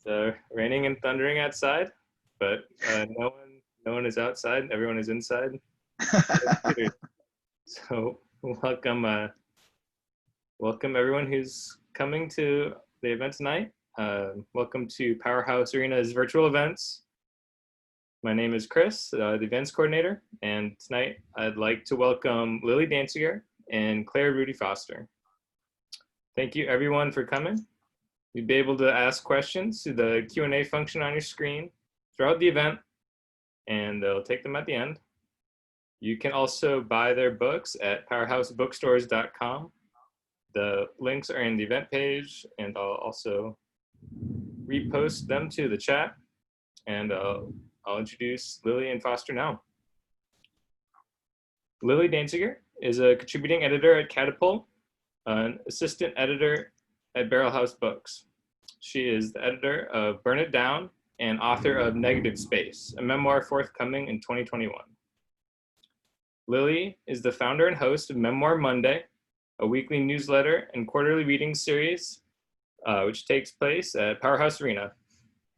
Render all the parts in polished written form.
It's raining and thundering outside, but no one is outside. Everyone is inside. So welcome everyone who's coming to the event tonight. Welcome to Powerhouse Arena's virtual events. My name is Chris, the events coordinator, and tonight I'd like to welcome Lilly Dancyger and Rudy Foster. Thank you everyone for coming. You'll be able to ask questions through the Q&A function on your screen throughout the event, and they'll take them at the end. You can also buy their books at powerhousebookstores.com. The links are in the event page, and I'll also repost them to the chat. And I'll introduce Lillian Foster now. Lilly Dancyger is a contributing editor at Catapult, an assistant editor at Barrel House Books. She is the editor of Burn It Down and author of Negative Space, a memoir forthcoming in 2021. Lilly is the founder and host of Memoir Monday, a weekly newsletter and quarterly reading series, which takes place at Powerhouse Arena.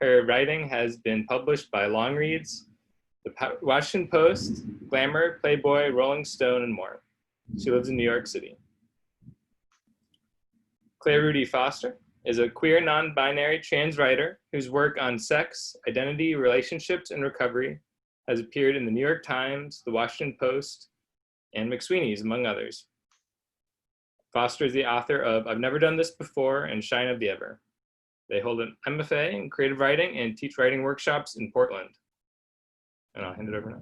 Her writing has been published by Longreads, the Washington Post, Glamour, Playboy, Rolling Stone, and more. She lives in New York City. Rudy Foster is a queer, non-binary trans writer whose work on sex, identity, relationships, and recovery has appeared in the New York Times, the Washington Post, and McSweeney's, among others. Foster is the author of I've Never Done This Before and Shine of the Ever. They hold an MFA in creative writing and teach writing workshops in Portland. And I'll hand it over now.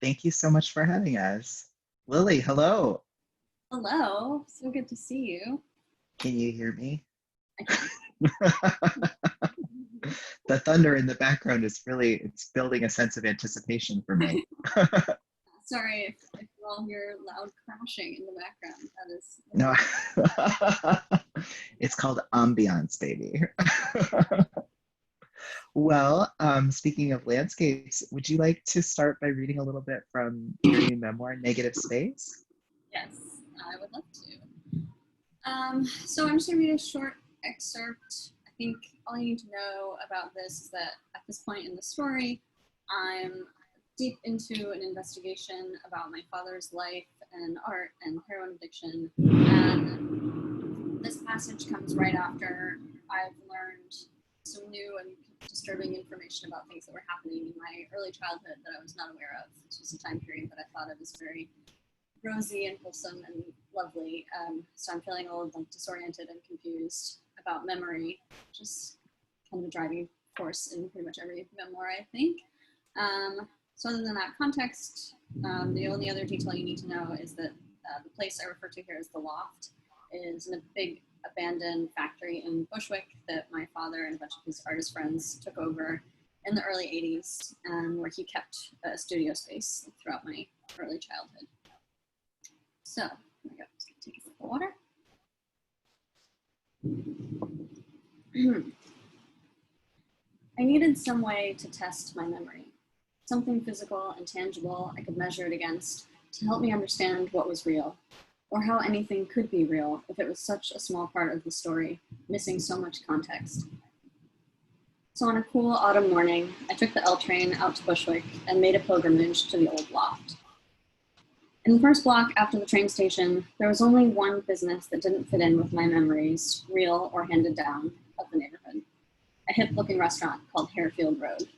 Thank you so much for having us. Lilly, hello. Hello, so good to see you. Can you hear me? The thunder in the background is it's building a sense of anticipation for me. Sorry if you all hear loud crashing in the background. That is... No, it's called ambiance, baby. Well, speaking of landscapes, would you like to start by reading a little bit from your new memoir, Negative Space? Yes, I would love to. So I'm just going to read a short excerpt. I think all you need to know about this is that at this point in the story, I'm deep into an investigation about my father's life and art and heroin addiction. And this passage comes right after I've learned some new and disturbing information about things that were happening in my early childhood that I was not aware of. This was a time period that I thought of as very rosy and wholesome and lovely. So I'm feeling a little disoriented and confused about memory, which is kind of a driving force in pretty much every memoir, I think. So other than that context, the only other detail you need to know is that the place I refer to here as the Loft is a big abandoned factory in Bushwick that my father and a bunch of his artist friends took over in the early 80s, and where he kept a studio space throughout my early childhood. So, here we go. Just gonna take a sip of water. I needed some way to test my memory, something physical and tangible I could measure it against to help me understand what was real, or how anything could be real if it was such a small part of the story, missing so much context. So on a cool autumn morning, I took the L train out to Bushwick and made a pilgrimage to the old Loft. In the first block after the train station, there was only one business that didn't fit in with my memories, real or handed down, of the neighborhood. A hip-looking restaurant called Harefield Road.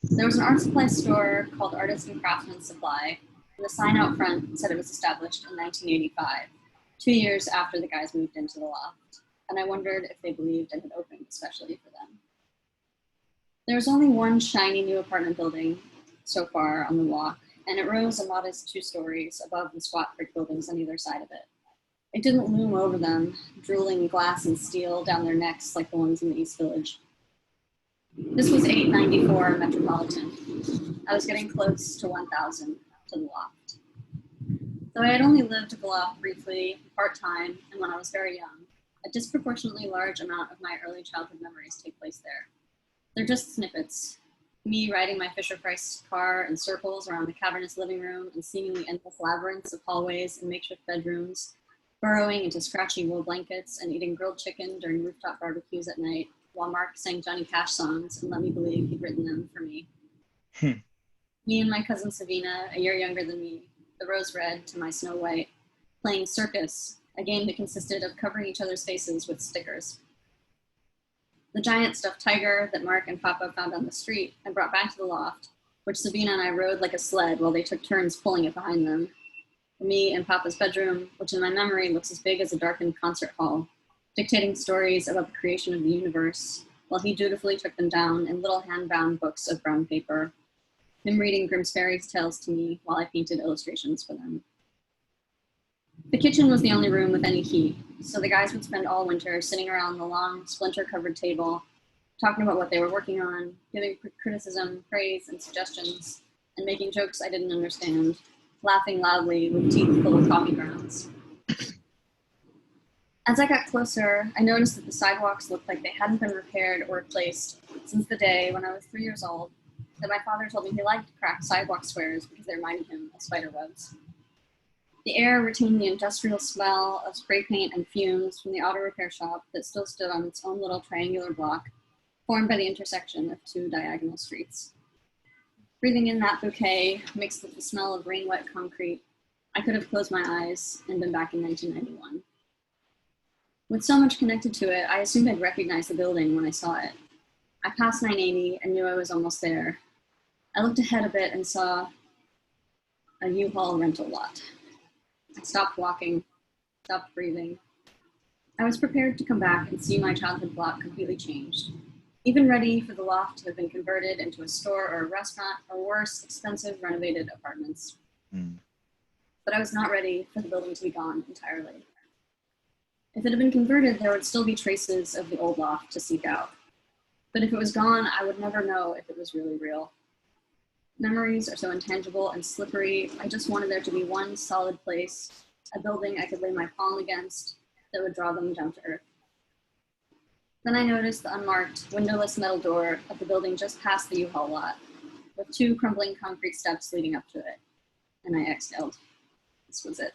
There was an art supply store called Artist and Craftsman Supply, and the sign out front said it was established in 1985, 2 years after the guys moved into the Loft, and I wondered if they believed it had opened especially for them. There was only one shiny new apartment building so far on the block, and it rose a modest 2 stories above the squat brick buildings on either side of it. It didn't loom over them, drooling glass and steel down their necks like the ones in the East Village. This was 894 Metropolitan. I was getting close to 1,000 to the Loft. Though I had only lived at the Loft briefly, part-time, and when I was very young, a disproportionately large amount of my early childhood memories take place there. They're just snippets. Me riding my Fisher-Price car in circles around the cavernous living room and seemingly endless labyrinths of hallways and makeshift bedrooms. burrowing into scratchy wool blankets and eating grilled chicken during rooftop barbecues at night, while Mark sang Johnny Cash songs and let me believe he'd written them for me. Me and my cousin Savina, a year younger than me, the rose red to my snow white, playing Circus, a game that consisted of covering each other's faces with stickers. The giant stuffed tiger that Mark and Papa found on the street and brought back to the loft, which Sabina and I rode like a sled while they took turns pulling it behind them. Me in Papa's bedroom, which in my memory looks as big as a darkened concert hall, dictating stories about the creation of the universe, while he dutifully took them down in little hand-bound books of brown paper, him reading Grimm's fairy tales to me while I painted illustrations for them. The kitchen was the only room with any heat, so the guys would spend all winter sitting around the long, splinter-covered table, talking about what they were working on, giving criticism, praise, and suggestions, and making jokes I didn't understand, laughing loudly with teeth full of coffee grounds. As I got closer, I noticed that the sidewalks looked like they hadn't been repaired or replaced since the day when I was 3 years old, that my father told me he liked cracked sidewalk squares because they reminded him of spider webs. The air retained the industrial smell of spray paint and fumes from the auto repair shop that still stood on its own little triangular block, formed by the intersection of two diagonal streets. Breathing in that bouquet, mixed with the smell of rain-wet concrete, I could have closed my eyes and been back in 1991. With so much connected to it, I assumed I'd recognize the building when I saw it. I passed 980 and knew I was almost there. I looked ahead a bit and saw a U-Haul rental lot. I stopped walking, stopped breathing. I was prepared to come back and see my childhood block completely changed, even ready for the loft to have been converted into a store or a restaurant, or worse, expensive renovated apartments. But I was not ready for the building to be gone entirely. If it had been converted, there would still be traces of the old loft to seek out. But if it was gone, I would never know if it was really real. Memories are so intangible and slippery. I just wanted there to be one solid place, a building I could lay my palm against that would draw them down to earth. Then I noticed the unmarked, windowless metal door of the building just past the U-Haul lot, with two crumbling concrete steps leading up to it. And I exhaled. This was it.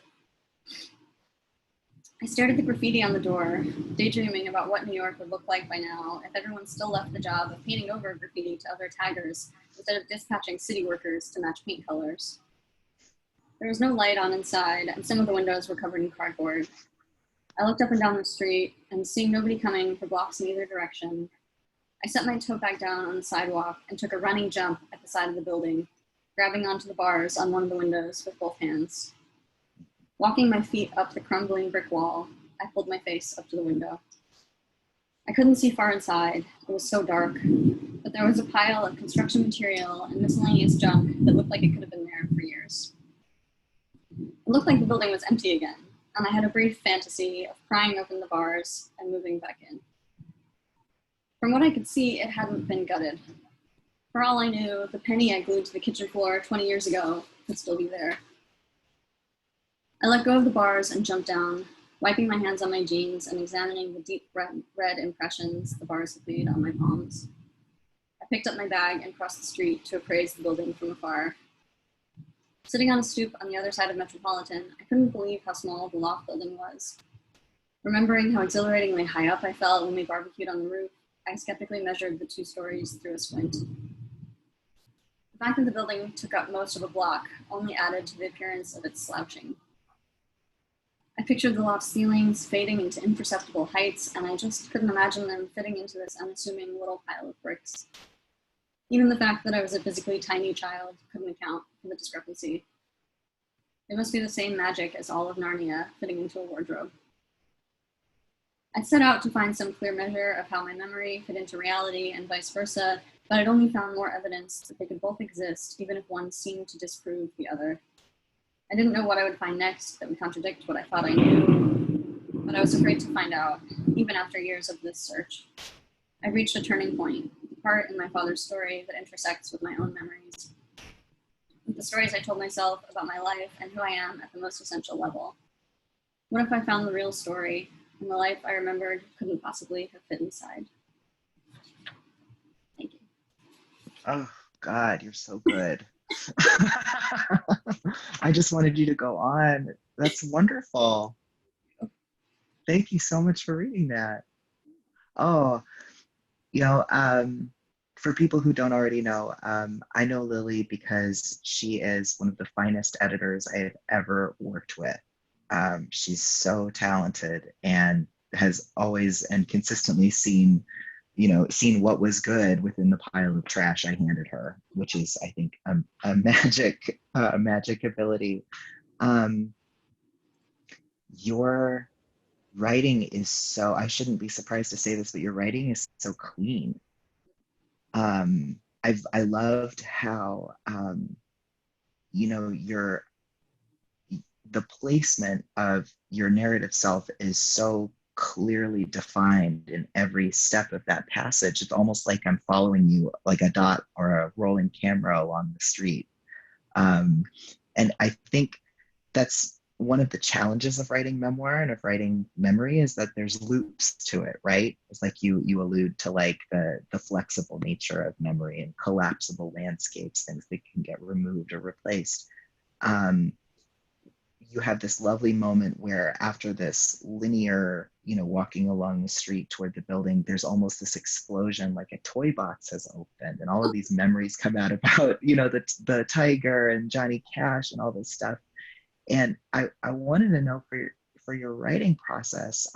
I stared at the graffiti on the door, daydreaming about what New York would look like by now if everyone still left the job of painting over graffiti to other taggers instead of dispatching city workers to match paint colors. There was no light on inside, and some of the windows were covered in cardboard. I looked up and down the street, and seeing nobody coming for blocks in either direction, I set my tote bag down on the sidewalk and took a running jump at the side of the building, grabbing onto the bars on one of the windows with both hands. Walking my feet up the crumbling brick wall, I pulled my face up to the window. I couldn't see far inside, it was so dark, but there was a pile of construction material and miscellaneous junk that looked like it could have been there for years. It looked like the building was empty again, and I had a brief fantasy of prying open the bars and moving back in. From what I could see, it hadn't been gutted. For all I knew, the penny I glued to the kitchen floor 20 years ago could still be there. I let go of the bars and jumped down, wiping my hands on my jeans and examining the deep red impressions the bars had made on my palms. I picked up my bag and crossed the street to appraise the building from afar. Sitting on a stoop on the other side of Metropolitan, I couldn't believe how small the loft building was. Remembering how exhilaratingly high up I felt when we barbecued on the roof, I skeptically measured the 2 stories through a squint. The fact that the building took up most of a block only added to the appearance of its slouching. I pictured the loft ceilings fading into imperceptible heights, and I just couldn't imagine them fitting into this unassuming little pile of bricks. Even the fact that I was a physically tiny child couldn't account for the discrepancy. It must be the same magic as all of Narnia fitting into a wardrobe. I'd set out to find some clear measure of how my memory fit into reality and vice versa, but I'd only found more evidence that they could both exist, even if one seemed to disprove the other. I didn't know what I would find next that would contradict what I thought I knew, but I was afraid to find out, even after years of this search. I reached a turning point, a part in my father's story that intersects with my own memories, with the stories I told myself about my life and who I am at the most essential level. What if I found the real story, and the life I remembered couldn't possibly have fit inside? Thank you. Oh, God, you're so good. I just wanted you to go on. That's wonderful. Thank you so much for reading that. Oh, you know, for people who don't already know, I know Lilly because she is one of the finest editors I've ever worked with. She's so talented and has always and consistently seen what was good within the pile of trash I handed her, which is, I think, a magic ability. Um, your writing is so, I shouldn't be surprised to say this, but your writing is so clean. I loved how your the placement of your narrative self is so clearly defined in every step of that passage. It's almost like I'm following you like a dot or a rolling camera along the street. Um, and I think that's one of the challenges of writing memoir and of writing memory is that there's loops to it, right? It's like you allude to like the flexible nature of memory and collapsible landscapes, things that can get removed or replaced. Um, you have this lovely moment where after this linear, walking along the street toward the building, there's almost this explosion, like a toy box has opened and all of these memories come out about, the tiger and Johnny Cash and all this stuff. And I wanted to know for your writing process,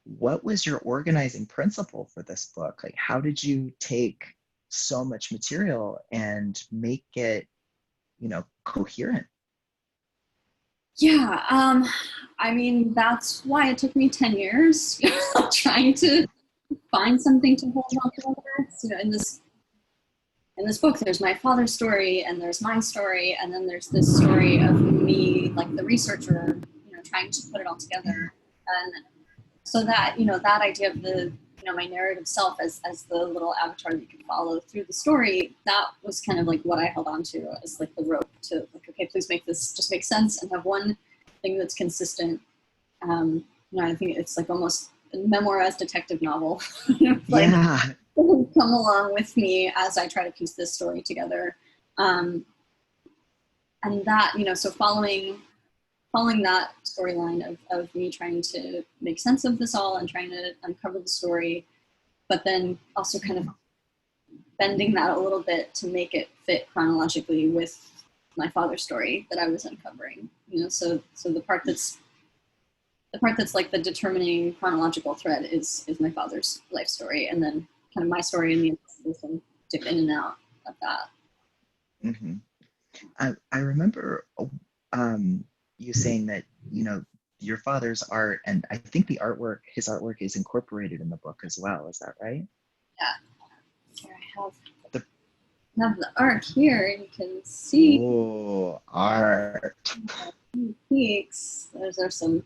what was your organizing principle for this book? Like, how did you take so much material and make it, coherent? Yeah, I mean, that's why it took me 10 years trying to find something to hold on together. So, in this book, there's my father's story, and there's my story, and then there's this story of me, like the researcher, trying to put it all together. And so that, that idea of the, my narrative self as the little avatar that you can follow through the story, that was kind of like what I held on to as like the rope to like, okay, please make this just make sense and have one thing that's consistent. I think it's like almost a memoirized detective novel. Like, Yeah. come along with me as I try to piece this story together. And that, so following that storyline of me trying to make sense of this all and trying to uncover the story, but then also kind of bending that a little bit to make it fit chronologically with my father's story that I was uncovering. So the part that's like the determining chronological thread is my father's life story, and then kind of my story and the investigation dip in and out of that. Mm-hmm. I remember you saying that, your father's art, and I think his artwork is incorporated in the book as well. Is that right? Yeah. Here I have the art here. You can see. Oh, art. Peaks. There's some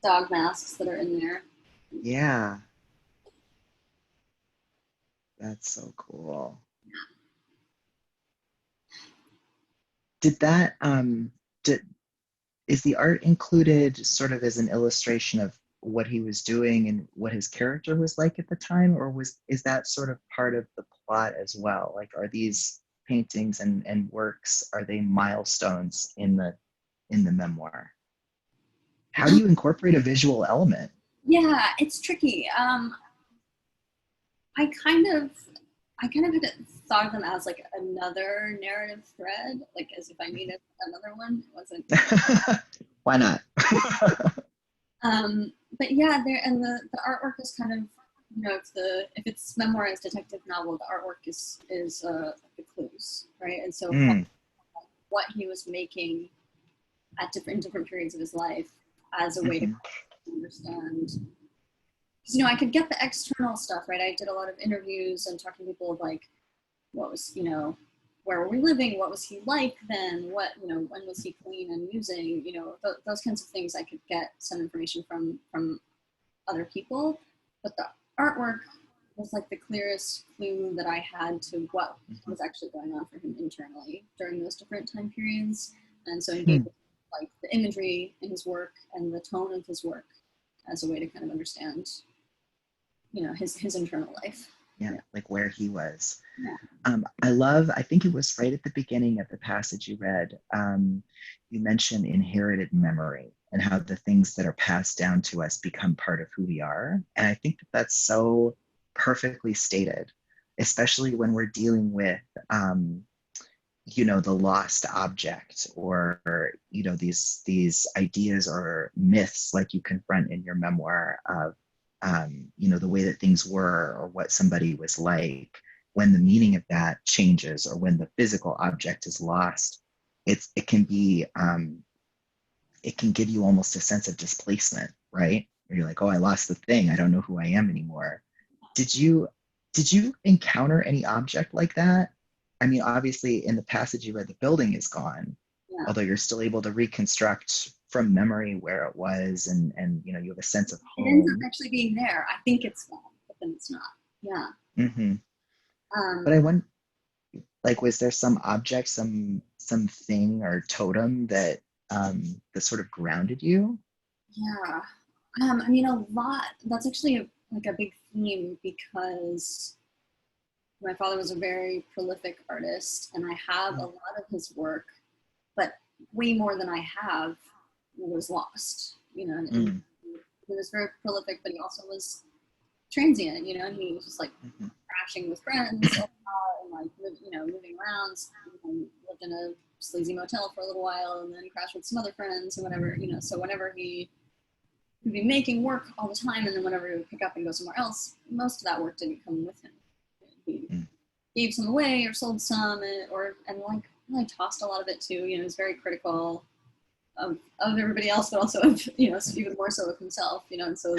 dog masks that are in there. Yeah. That's so cool. Did that is the art included sort of as an illustration of what he was doing and what his character was like at the time, or is that sort of part of the plot as well? Like, are these paintings and works, are they milestones in the memoir? How do you incorporate a visual element? Yeah, it's tricky. I kind of had thought of them as like another narrative thread, like as if I needed another one. It wasn't. Why not? But yeah, there, and the artwork is kind of, if it's memoirized detective novel, the artwork is the clues, right? And so what he was making at different periods of his life as a way to understand. Because, I could get the external stuff, right? I did a lot of interviews and talking to people of like, what was, where were we living? What was he like then? What, when was he clean and using? Those kinds of things I could get some information from other people. But the artwork was like the clearest clue that I had to what was actually going on for him internally during those different time periods. And so it gave like the imagery in his work and the tone of his work as a way to kind of understand, his internal life. Yeah, like where he was. Yeah. I think it was right at the beginning of the passage you read, you mentioned inherited memory. and how the things that are passed down to us become part of who we are. And I think that that's so perfectly stated, especially when we're dealing with, the lost object, or these ideas or myths like you confront in your memoir of the way that things were or what somebody was like. When the meaning of that changes, or when the physical object is lost, it can be it can give you almost a sense of displacement, right? Where you're like, oh, I lost the thing, I don't know who I am anymore. Did you encounter any object like that? I mean, obviously in the passage you read, the building is gone, Yeah. although you're still able to reconstruct from memory where it was, and you have a sense of home. It ends up actually being there. I think it's gone, but then it's not. Yeah. Mm-hmm. But I wonder, like, was there some object, some thing or totem that sort of grounded you? Yeah. I mean, a lot. That's actually a big theme, because my father was a very prolific artist, and I have a lot of his work, but way more than I have was lost. And he was very prolific, but he also was transient. And he was just like crashing with friends a lot, and like moving around. Lived in a sleazy motel for a little while, and then crashed with some other friends and whatever. So whenever he'd be making work all the time, and then whenever he would pick up and go somewhere else, most of that work didn't come with him. He gave some away or sold some, and really tossed a lot of it too. He was very critical of everybody else, but also of even more so of himself. And so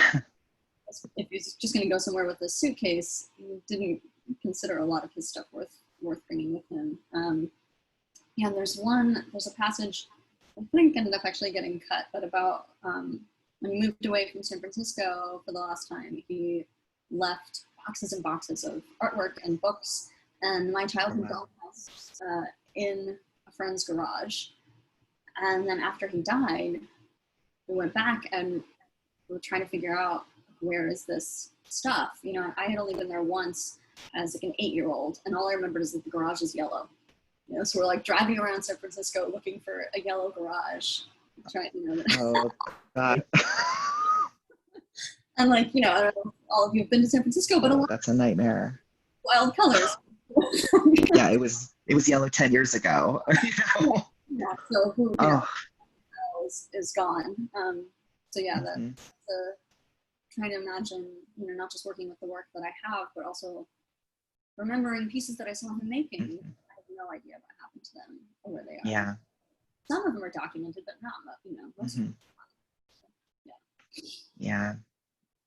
if he's just going to go somewhere with a suitcase, he didn't consider a lot of his stuff worth bringing with him. And there's a passage I think ended up actually getting cut, but about when he moved away from San Francisco for the last time, he left boxes and boxes of artwork and books and my childhood dollhouse in a friend's garage. And then after he died, we went back and we were trying to figure out, where is this stuff? I had only been there once as like an 8-year-old, and all I remembered is that the garage is yellow. So we're like driving around San Francisco looking for a yellow garage. Oh God. And like, I don't know if all of you have been to San Francisco, but that's a nightmare. Wild colors. Yeah, it was yellow 10 years ago. Yeah, so who is gone. So yeah, that's trying to imagine, not just working with the work that I have, but also remembering pieces that I saw him making. I have no idea what happened to them or where they are. Yeah. Some of them are documented, but not, most of them. Yeah,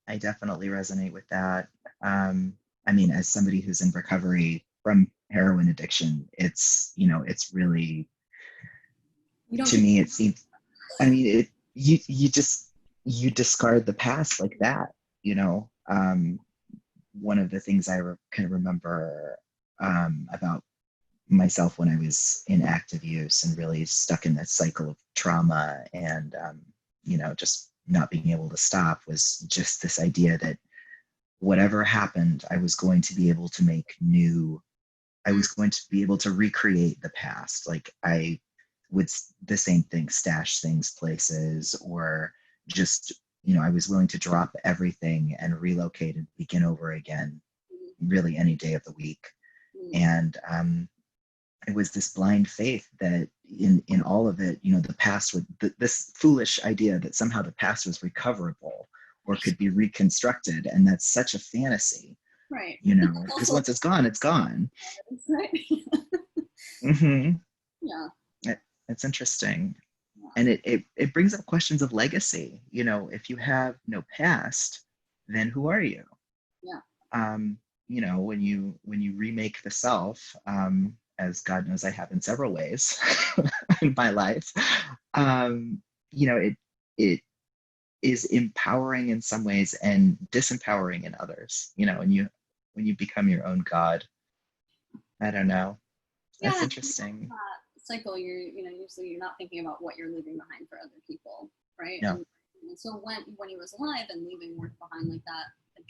I definitely resonate with that. I mean, as somebody who's in recovery from heroin addiction, it's really, to me, it seems, I mean, you discard the past like that, one of the things I can remember about myself when I was in active use and really stuck in that cycle of trauma and, just not being able to stop, was just this idea that whatever happened, I was going to be able to make new, I was going to be able to recreate the past. Like I would, the same thing, stash things places, or just, I was willing to drop everything and relocate and begin over again, really any day of the week. And it was this blind faith that in all of it, the past would, this foolish idea that somehow the past was recoverable or could be reconstructed. And that's such a fantasy, right? Because once it's gone, it's gone. Right. Yeah. It's interesting. And it brings up questions of legacy. If you have no past, then who are you? Yeah. When you remake the self, as God knows I have in several ways in my life, it is empowering in some ways and disempowering in others. When you become your own God. I don't know. That's interesting. Cycle, usually you're not thinking about what you're leaving behind for other people, right? No. And so when he was alive and leaving work behind like that, like,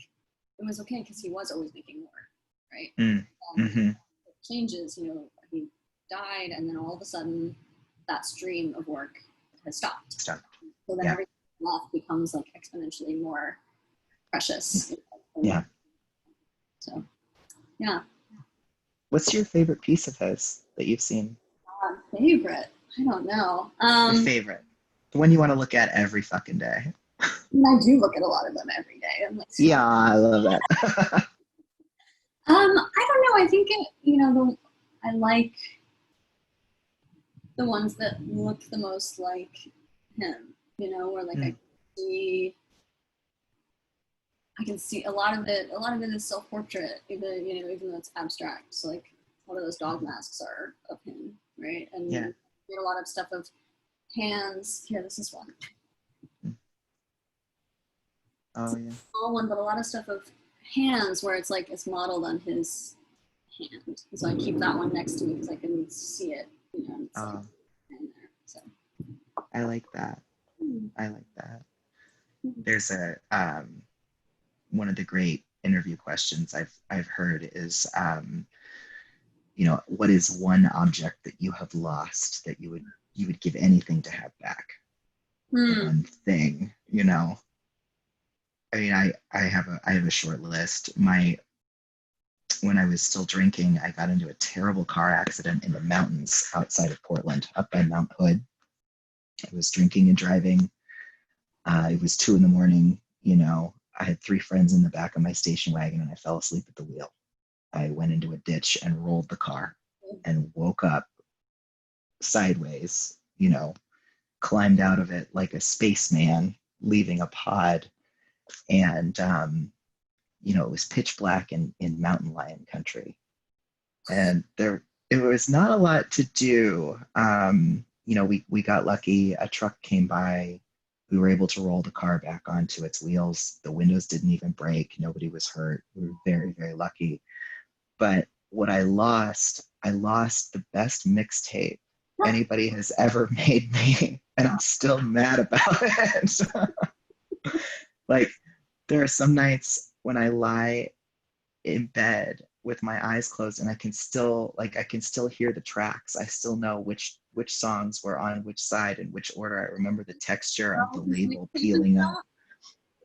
it was okay because he was always making more, right? It changes, he died, and then all of a sudden that stream of work has stopped. So then everything left becomes like exponentially more precious. Yeah. So, yeah. What's your favorite piece of his that you've seen? Favorite? I don't know. Your favorite. The one you want to look at every fucking day. I do look at a lot of them every day. I'm like, yeah, I love that. I don't know. I think I like the ones that look the most like him. Where like I can see a lot of it. A lot of it is self-portrait, even though it's abstract. So like a lot of those dog masks are of him, right? And yeah, a lot of stuff of hands. Here, this is one. Oh yeah. Small one, but a lot of stuff of hands where it's like it's modeled on his hand. So I keep that one next to me because I can see it. It's like in there. So I like that. I like that. There's a one of the great interview questions I've heard is what is one object that you have lost that you would give anything to have back? One thing, I mean, I have a short list. When I was still drinking, I got into a terrible car accident in the mountains outside of Portland, up by Mount Hood. I was drinking and driving. It was 2 a.m. I had 3 friends in the back of my station wagon, and I fell asleep at the wheel. I went into a ditch and rolled the car, and woke up sideways. Climbed out of it like a spaceman leaving a pod. And it was pitch black in mountain lion country, and it was not a lot to do. We got lucky. A truck came by. We were able to roll the car back onto its wheels. The windows didn't even break. Nobody was hurt. We were very, very lucky. But what I lost the best mixtape anybody has ever made me, and I'm still mad about it. Like, there are some nights when I lie in bed with my eyes closed and I can still hear the tracks. I still know which songs were on which side and which order. I remember the texture of the label peeling up.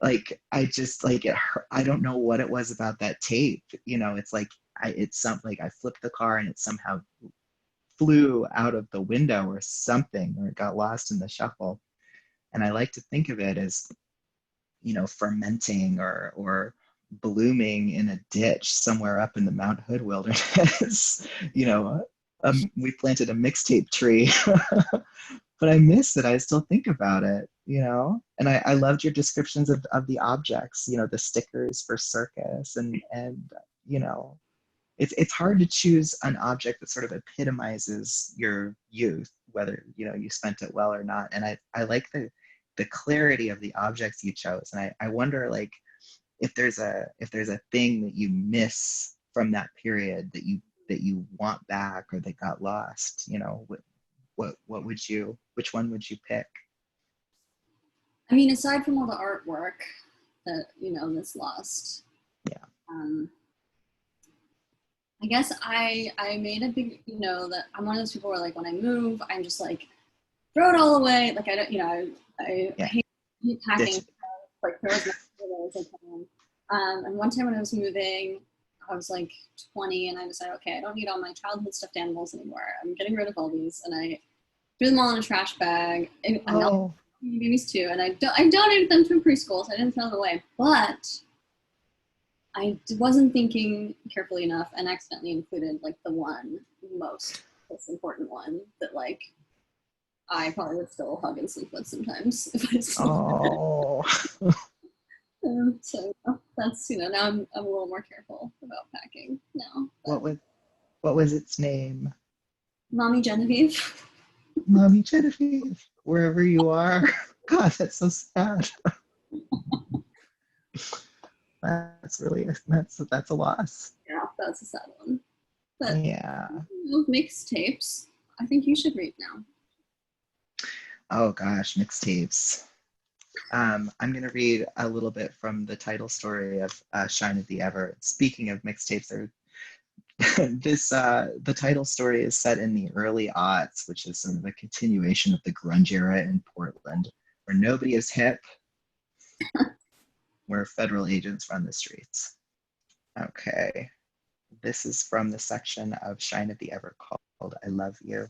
Like, I just like it hurt. I don't know what it was about that tape. It's like I flipped the car and it somehow flew out of the window or something, or it got lost in the shuffle. And I like to think of it as fermenting or blooming in a ditch somewhere up in the Mount Hood wilderness. We planted a mixtape tree, but I miss it. I still think about it, and I loved your descriptions of the objects, the stickers for circus and it's hard to choose an object that sort of epitomizes your youth, whether, you spent it well or not. And I like the clarity of the objects you chose. And I wonder, like, if there's a thing that you miss from that period that you want back or that got lost, which one would you pick? I mean, aside from all the artwork that, that's lost. Yeah. I guess I made a big, that I'm one of those people where, like, when I move, I'm just like, throw it all away. Like, I don't, I hate packing. Like, there was nothing. And one time when I was moving, I was like 20, and I decided, okay, I don't need all my childhood stuffed animals anymore. I'm getting rid of all these, and I threw them all in a trash bag. And babies too, and I donated them to a preschool, so I didn't throw them away. But I wasn't thinking carefully enough, and accidentally included like the most important one that, like, I probably would still hug and sleep with sometimes if I still. So that's now I'm a little more careful about packing now. What was its name? Mommy Genevieve. Mommy Genevieve, wherever you are. God, that's so sad. That's a loss. Yeah, that's a sad one. But yeah, mixtapes. I think you should read now. Oh gosh, mixtapes. I'm going to read a little bit from the title story of Shine of the Ever. Speaking of mixtapes, the title story is set in the early aughts, which is sort of a continuation of the grunge era in Portland, where nobody is hip, where federal agents run the streets. Okay, this is from the section of Shine of the Ever called I Love You.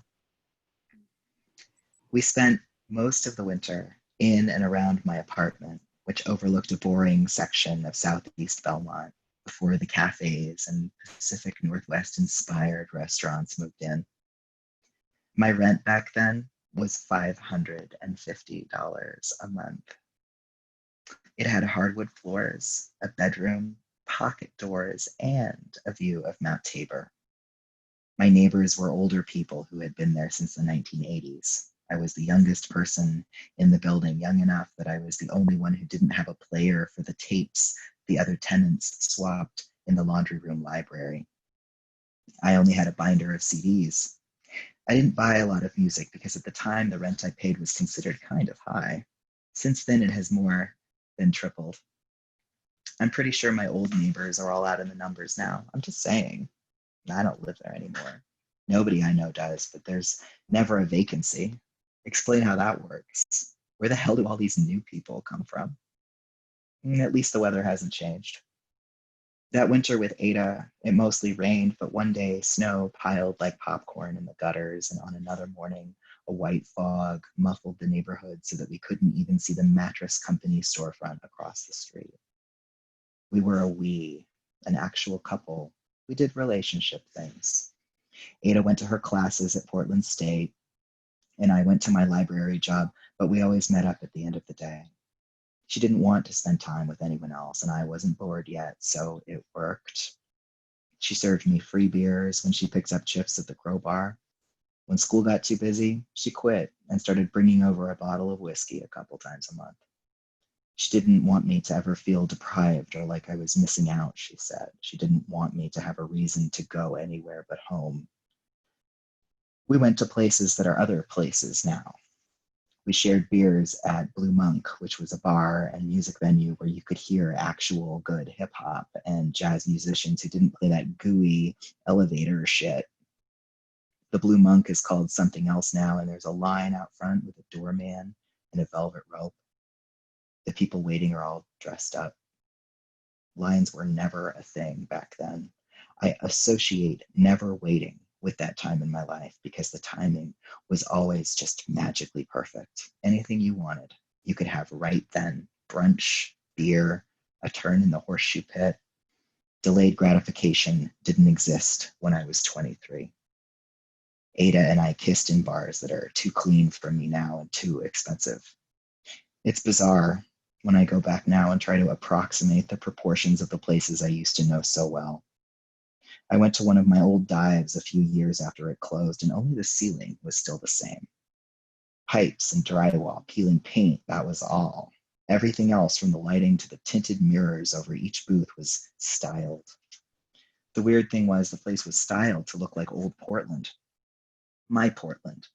We spent most of the winter in and around my apartment, which overlooked a boring section of Southeast Belmont before the cafes and Pacific Northwest inspired restaurants moved in. My rent back then was $550 a month. It had hardwood floors, a bedroom, pocket doors, and a view of Mount Tabor. My neighbors were older people who had been there since the 1980s. I was the youngest person in the building, young enough that I was the only one who didn't have a player for the tapes the other tenants swapped in the laundry room library. I only had a binder of CDs. I didn't buy a lot of music because at the time the rent I paid was considered kind of high. Since then it has more than tripled. I'm pretty sure my old neighbors are all out in the numbers now. I'm just saying. I don't live there anymore. Nobody I know does, but there's never a vacancy. Explain how that works. Where the hell do all these new people come from? At least the weather hasn't changed. That winter with Ada, it mostly rained, but one day snow piled like popcorn in the gutters, and on another morning, a white fog muffled the neighborhood so that we couldn't even see the mattress company storefront across the street. We were an actual couple. We did relationship things. Ada went to her classes at Portland State, and I went to my library job, but we always met up at the end of the day. She didn't want to spend time with anyone else, and I wasn't bored yet, so it worked. She served me free beers when she picked up shifts at the Crowbar. When school got too busy, she quit and started bringing over a bottle of whiskey a couple times a month. She didn't want me to ever feel deprived or like I was missing out, she said. She didn't want me to have a reason to go anywhere but home. We went to places that are other places now. We shared beers at Blue Monk, which was a bar and music venue where you could hear actual good hip hop and jazz musicians who didn't play that gooey elevator shit. The Blue Monk is called something else now, and there's a line out front with a doorman and a velvet rope. The people waiting are all dressed up. Lines were never a thing back then. I associate never waiting with that time in my life because the timing was always just magically perfect. Anything you wanted, you could have right then. Brunch, beer, a turn in the horseshoe pit. Delayed gratification didn't exist when I was 23. Ada and I kissed in bars that are too clean for me now and too expensive. It's bizarre when I go back now and try to approximate the proportions of the places I used to know so well. I went to one of my old dives a few years after it closed, and only the ceiling was still the same. Pipes and drywall, peeling paint, that was all. Everything else, from the lighting to the tinted mirrors over each booth, was styled. The weird thing was the place was styled to look like old Portland. My Portland.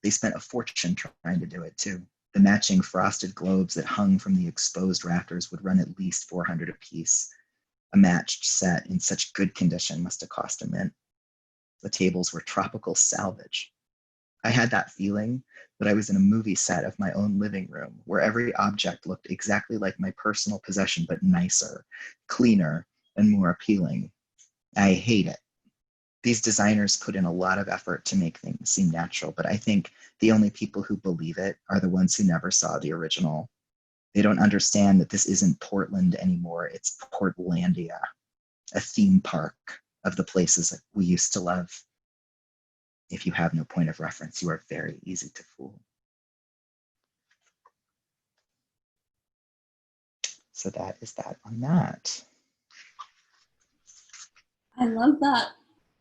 They spent a fortune trying to do it too. The matching frosted globes that hung from the exposed rafters would run at least $400 a piece. A matched set in such good condition must have cost a mint. The tables were tropical salvage. I had that feeling that I was in a movie set of my own living room, where every object looked exactly like my personal possession, but nicer, cleaner, and more appealing. I hate it. These designers put in a lot of effort to make things seem natural, but I think the only people who believe it are the ones who never saw the original. They don't understand that this isn't Portland anymore, it's Portlandia, a theme park of the places that we used to love. If you have no point of reference, you are very easy to fool. So that is that on that. I love that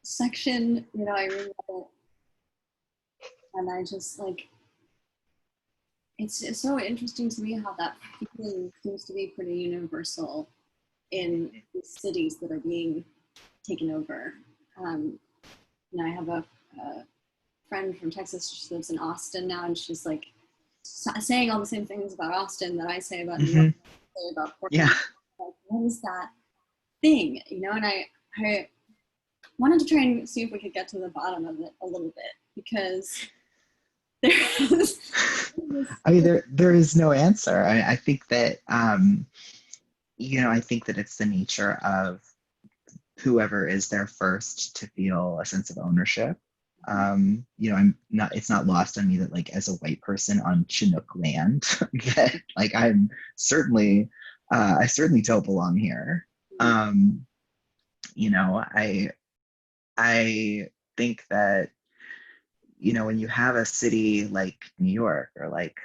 section. I read it and I just like, it's so interesting to me how that feeling seems to be pretty universal in the cities that are being taken over. I have a friend from Texas. She lives in Austin now, and she's like saying all the same things about Austin that I say about New York, say about Portland. Yeah. Like, what is that thing? And I wanted to try and see if we could get to the bottom of it a little bit, because there's I mean, there is no answer. I think that, I think that it's the nature of whoever is there first to feel a sense of ownership. It's not lost on me that, like, as a white person on Chinook land, that, like, I certainly don't belong here. I think that, when you have a city like New York, or like,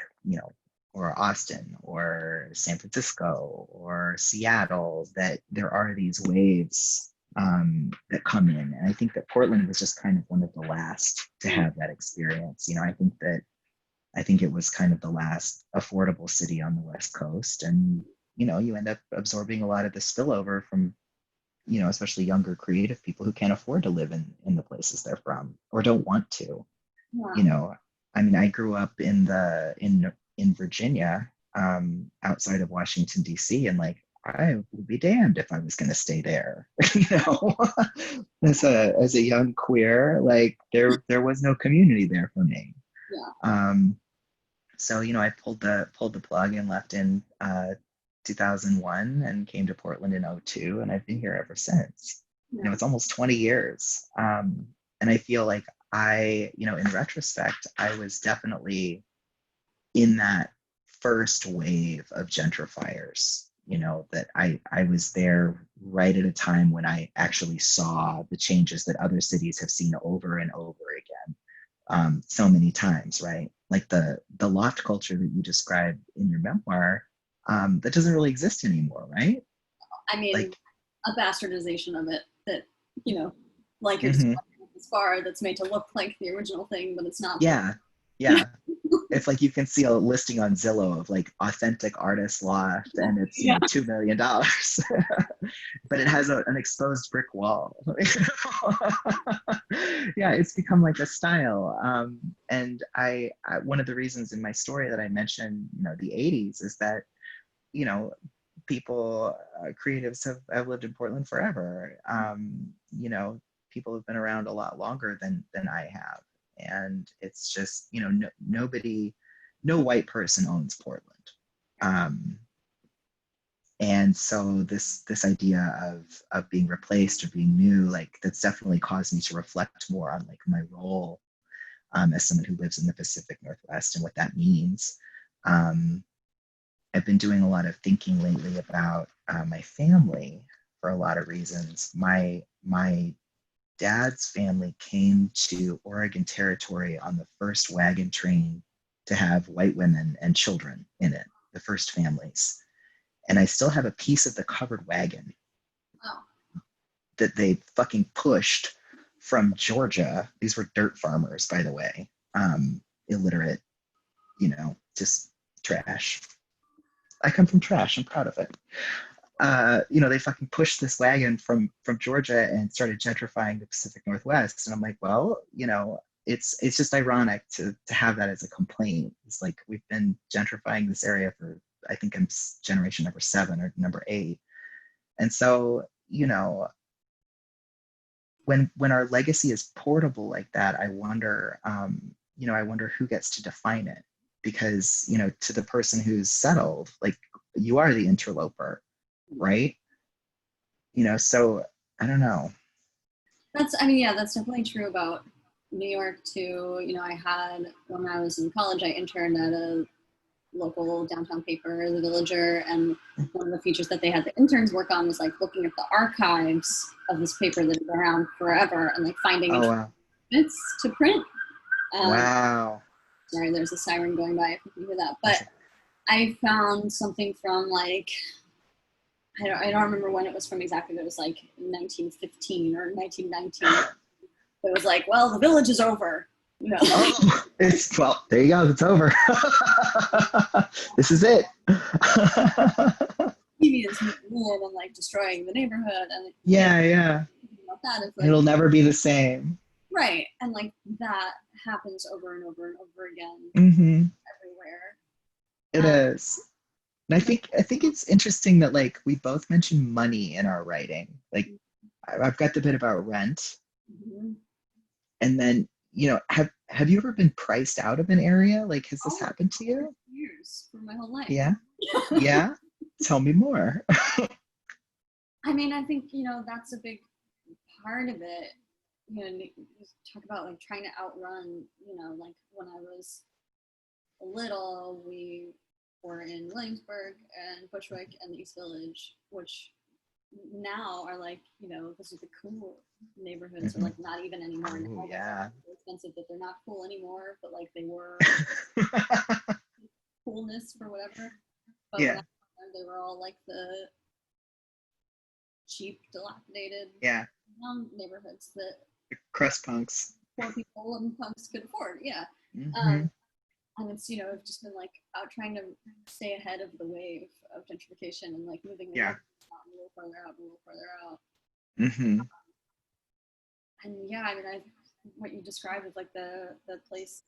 or Austin or San Francisco or Seattle, that there are these waves that come in. And I think that Portland was just kind of one of the last to have that experience. I think it was kind of the last affordable city on the West Coast. And, you end up absorbing a lot of the spillover from, especially younger creative people who can't afford to live in the places they're from or don't want to. Wow. I grew up in Virginia, outside of Washington, D.C., and, like, I would be damned if I was going to stay there. As a young queer, like, there was no community there for me. Yeah. So, I pulled the plug and left in 2001 and came to Portland in 2002, and I've been here ever since. Yeah. It's almost 20 years. And I feel like in retrospect, I was definitely in that first wave of gentrifiers, that I was there right at a time when I actually saw the changes that other cities have seen over and over again, so many times, right? Like the loft culture that you described in your memoir, that doesn't really exist anymore, right? I mean, Like, a bastardization of it that, like mm-hmm. it's bar that's made to look like the original thing, but it's not. Yeah. It's like you can see a listing on Zillow of, like, authentic artist loft, and it's $2 million, but it has an exposed brick wall. Yeah, it's become like a style. And I one of the reasons in my story that I mentioned, the 80s, is that, people, creatives have lived in Portland forever. People have been around a lot longer than I have. And it's just, no white person owns Portland. And so this idea of being replaced or being new, like, that's definitely caused me to reflect more on, like, my role as someone who lives in the Pacific Northwest and what that means. I've been doing a lot of thinking lately about my family for a lot of reasons. My dad's family came to Oregon Territory on the first wagon train to have white women and children in it, the first families. And I still have a piece of the covered wagon that they fucking pushed from Georgia. These were dirt farmers, by the way, illiterate, just trash. I come from trash. I'm proud of it. They fucking pushed this wagon from Georgia and started gentrifying the Pacific Northwest. And I'm like, well, it's just ironic to have that as a complaint. It's like, we've been gentrifying this area for, I think I'm generation number 7 or number 8. And so, when our legacy is portable like that, I wonder, I wonder who gets to define it. Because, to the person who's settled, like, you are the interloper, right? So I don't know. That's definitely true about New York too. When I was in college, I interned at a local downtown paper, The Villager, and one of the features that they had the interns work on was, like, looking at the archives of this paper that had been around forever and, like, finding bits to print. Wow. Sorry, there's a siren going by if you can hear that. But I found something from, like, I don't remember when it was from exactly, but it was like 1915 or 1919. It was like, well, the village is over. Oh, well, there you go. It's over. This is it. Deviants moving in and, like, destroying the neighborhood. And yeah. About that, it's like, it'll never be the same. Right, and, like, that happens over and over and over again everywhere. It is. And I think it's interesting that, like, we both mention money in our writing. Like, I've got the bit about rent, and then have you ever been priced out of an area? Like, has this Oh, happened to you? years for my whole life. Yeah. Yeah. Tell me more. I mean, I think, that's a big part of it. You talk about like trying to outrun, like when I was little, we were in Williamsburg and Bushwick and the East Village, which now are like, this is the cool neighborhoods, or like not even anymore. Oh, Now yeah. so expensive that they're not cool anymore, but like they were coolness for whatever. But when I Yeah. was there, they were all like the cheap, dilapidated neighborhoods that Crust punks. poor people and punks could afford. Yeah. Mm-hmm. And it's, I've just been like out trying to stay ahead of the wave of gentrification and like moving Yeah. a little further out. Mm-hmm. And yeah, I mean, what you described with like the place,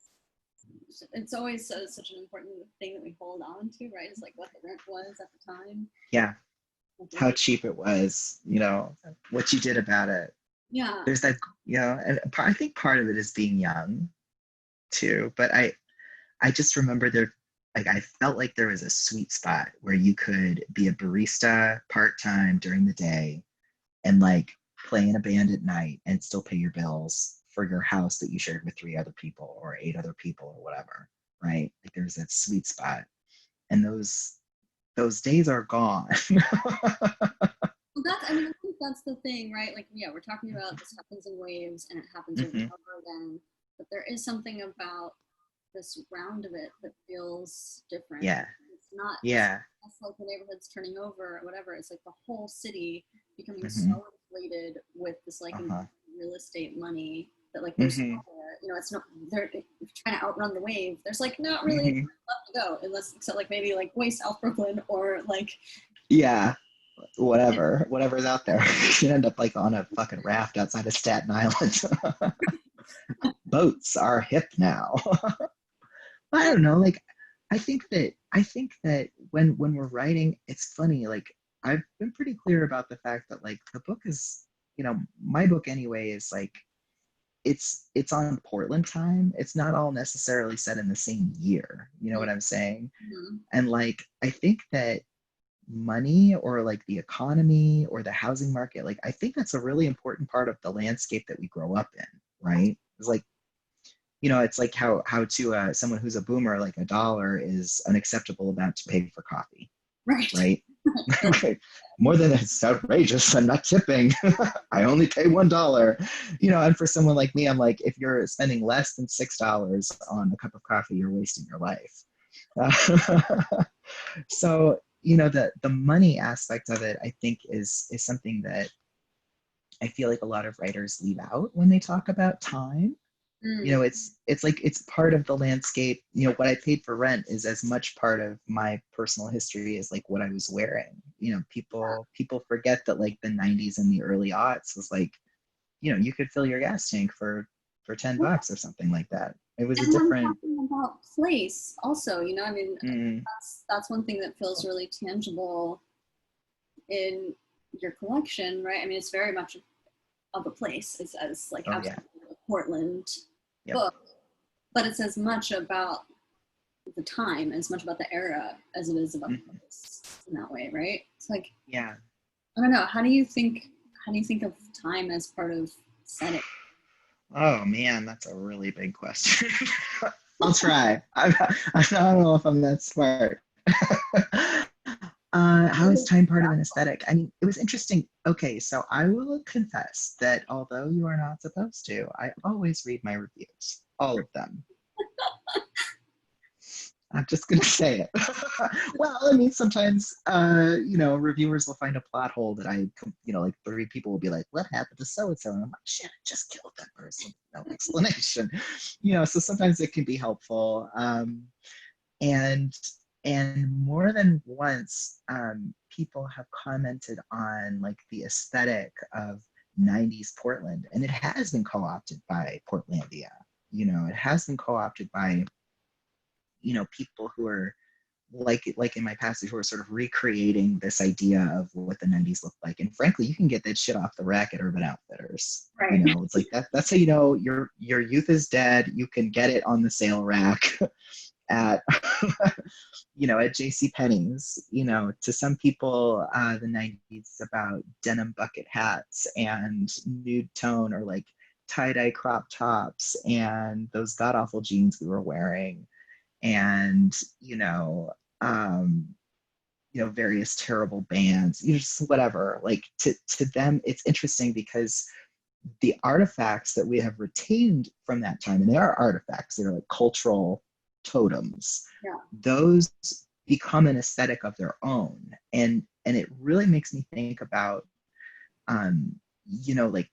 it's always such an important thing that we hold on to, right? Is like what the rent was at the time. Yeah. How cheap it was, what you did about it. Yeah. There's that, and I think part of it is being young too, but I just remember I felt like there was a sweet spot where you could be a barista part-time during the day and like play in a band at night and still pay your bills for your house that you shared with 3 other people or 8 other people or whatever, right? Like there's that sweet spot. And those days are gone. Well, I think that's the thing, right? Like, yeah, we're talking about this happens in waves and it happens over and over again, but there is something about this round of it that feels different. Yeah. It's not just like the neighborhood's turning over or whatever. It's like the whole city becoming so inflated with this like real estate money that like there's nowhere, it's not, they're trying to outrun the wave. There's like not really left to go except like maybe like way South Brooklyn or like whatever's out there. You end up like on a fucking raft outside of Staten Island. Boats are hip now. I don't know, like I think that when we're writing, it's funny, like I've been pretty clear about the fact that like the book is, my book anyway is like it's on Portland time. It's not all necessarily set in the same year. You know what I'm saying? And like I think that money or like the economy or the housing market, like I think that's a really important part of the landscape that we grow up in, right? It's like, it's like how to someone who's a boomer, like $1 is an acceptable amount to pay for coffee, right? More than it's outrageous. I'm not tipping. I only pay $1. And for someone like me, I'm like, if you're spending less than $6 on a cup of coffee, you're wasting your life. So the money aspect of it, I think is something that I feel like a lot of writers leave out when they talk about time. It's like it's part of the landscape. What I paid for rent is as much part of my personal history as like what I was wearing. People forget that like the 90s and the early aughts was like, you could fill your gas tank for $10 or something like that. It was a different. We're talking about place also, that's one thing that feels really tangible in your collection, right? I mean, it's very much of a place as like absolutely a Portland book, but it's as much about the time, as much about the era as it is about the place in that way, right? It's like, I don't know. How do you think of time as part of setting? Oh man, that's a really big question. I'll try. I don't know if I'm that smart. How is time part of an aesthetic? I mean, it was interesting. Okay, so I will confess that although you are not supposed to, I always read my reviews, all of them. I'm just going to say it. Well, I mean, sometimes, reviewers will find a plot hole that like 3 people will be like, what happened to so-and-so? And I'm like, shit, I just killed that person. No explanation. So sometimes it can be helpful. And more than once, people have commented on like the aesthetic of 90s Portland. And it has been co-opted by Portlandia. It has been co-opted by people who are like in my passage, we're sort of recreating this idea of what the 90s looked like. And frankly, you can get that shit off the rack at Urban Outfitters. Right. You know, it's like that's how you know your youth is dead. You can get it on the sale rack at you know, at J.C. Penney's. You know, to some people, the 90s is about denim bucket hats and nude tone, or like tie-dye crop tops and those god-awful jeans we were wearing, and various terrible bands, just whatever. Like to them, it's interesting because the artifacts that we have retained from that time, and they are artifacts, they're like cultural totems. Yeah. Those become an aesthetic of their own, and it really makes me think about, like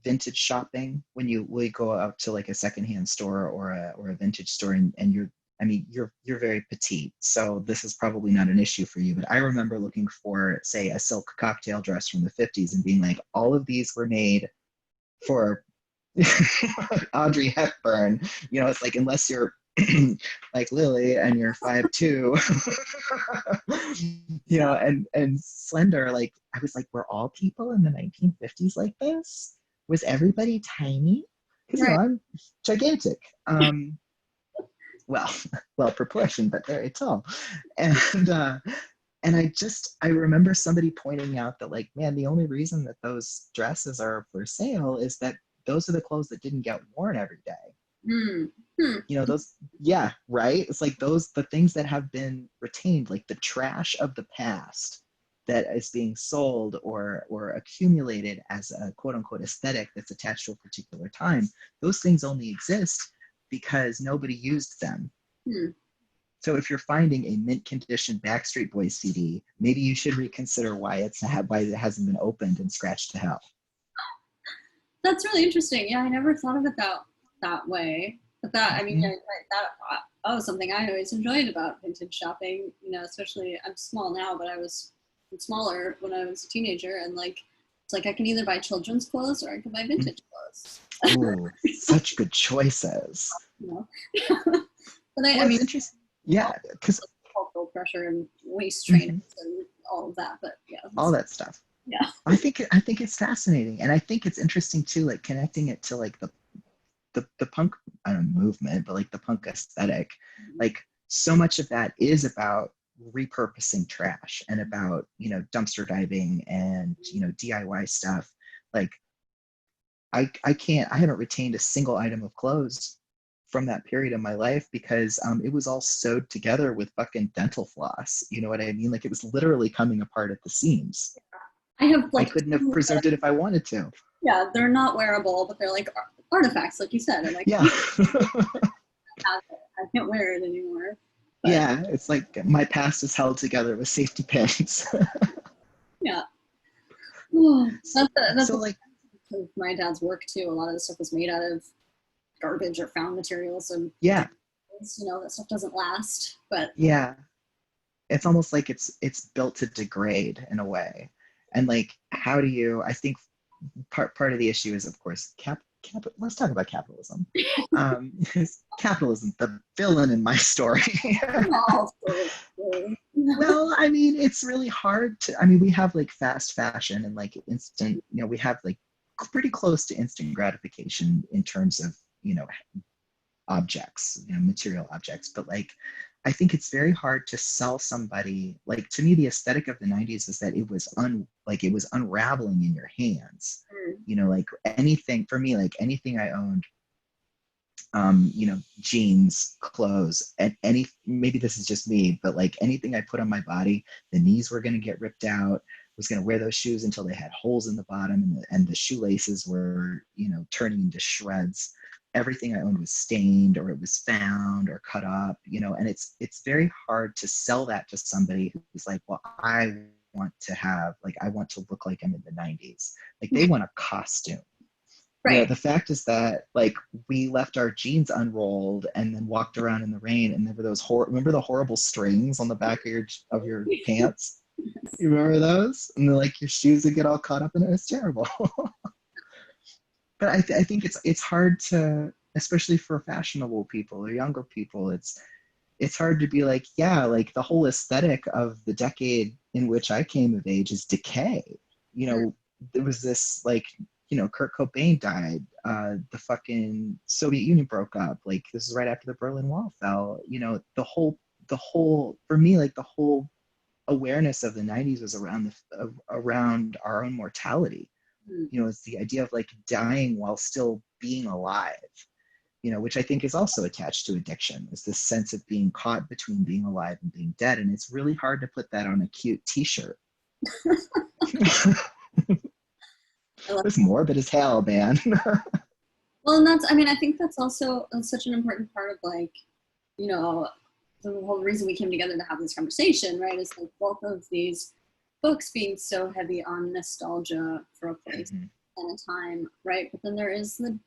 vintage shopping when you go out to like a secondhand store or a vintage store, and you're very petite, so this is probably not an issue for you, but I remember looking for, say, a silk cocktail dress from the 50s and being like, all of these were made for Audrey Hepburn. It's like, unless you're like Lilly and you're 5'2", and slender, like I was like, were all people in the 1950s like this? Was everybody tiny? Because Right. I'm gigantic. Well proportioned, but very tall. And I remember somebody pointing out that, like, man, the only reason that those dresses are for sale is that those are the clothes that didn't get worn every day. Those, yeah, right? It's like the things that have been retained, like the trash of the past that is being sold or accumulated as a quote unquote aesthetic that's attached to a particular time. Those things only exist because nobody used them. So if you're finding a mint condition Backstreet Boys CD, maybe you should reconsider why it hasn't been opened and scratched to hell. That's really interesting. Yeah, I never thought of it that way. But that was something I always enjoyed about vintage shopping. Especially, I'm small now, but I was smaller when I was a teenager, and like, it's like I can either buy children's clothes or I can buy vintage clothes. Ooh, such good choices. But I mean, interesting. Yeah, because cultural pressure and waist trainers and all of that. But yeah, all that stuff. Yeah, I think it's fascinating, and I think it's interesting too, like connecting it to like the punk, I don't know, movement, but like the punk aesthetic. Like, so much of that is about repurposing trash and about dumpster diving and DIY stuff. Like, I haven't retained a single item of clothes from that period of my life because it was all sewed together with fucking dental floss. You know what I mean? Like, it was literally coming apart at the seams. I couldn't have preserved it if I wanted to. Yeah, they're not wearable, but they're like artifacts, like you said. And like, yeah. I can't wear it anymore. But, yeah, it's like my past is held together with safety pins. Yeah. That's so, like, my dad's work too. A lot of the stuff was made out of garbage or found materials, and yeah, that stuff doesn't last. But yeah, it's almost like it's built to degrade in a way. And like, how do you? I think part of the issue is, of course, let's talk about capitalism. Capitalism, the villain in my story. Well, I mean, it's really hard to. I mean, we have like fast fashion and like instant. We have like pretty close to instant gratification in terms of objects, material objects. But like, I think it's very hard to sell somebody, like, to me, the aesthetic of the 90s was that it was unraveling in your hands. Like anything for me, like anything I owned, jeans, clothes, and maybe this is just me, but like anything I put on my body, the knees were going to get ripped out. I was going to wear those shoes until they had holes in the bottom, and the shoelaces were, turning into shreds. Everything I owned was stained, or it was found or cut up, and it's very hard to sell that to somebody who's like, well, I want to look like I'm in the 90s. Like, they want a costume. Right. The fact is that, like, we left our jeans unrolled and then walked around in the rain, and there were those remember the horrible strings on the back of your pants? You remember those? And like, your shoes would get all caught up in it. It was terrible. But I think it's hard to, especially for fashionable people or younger people, it's it's hard to be like, yeah, like the whole aesthetic of the decade in which I came of age is decay. You know, there was this like, you know, Kurt Cobain died, the fucking Soviet Union broke up. Like this is right after the Berlin Wall fell. You know, the whole for me, like the whole awareness of the 90s was around our own mortality. You know, it's the idea of like dying while still being alive, you know, which I think is also attached to addiction, is this sense of being caught between being alive and being dead. And it's really hard to put that on a cute t-shirt. It's morbid as hell, man. Well, and that's, I mean, I think that's also such an important part of like, you know, the whole reason we came together to have this conversation, right, is like both of these books being so heavy on nostalgia for a place and a time, right? But then there is the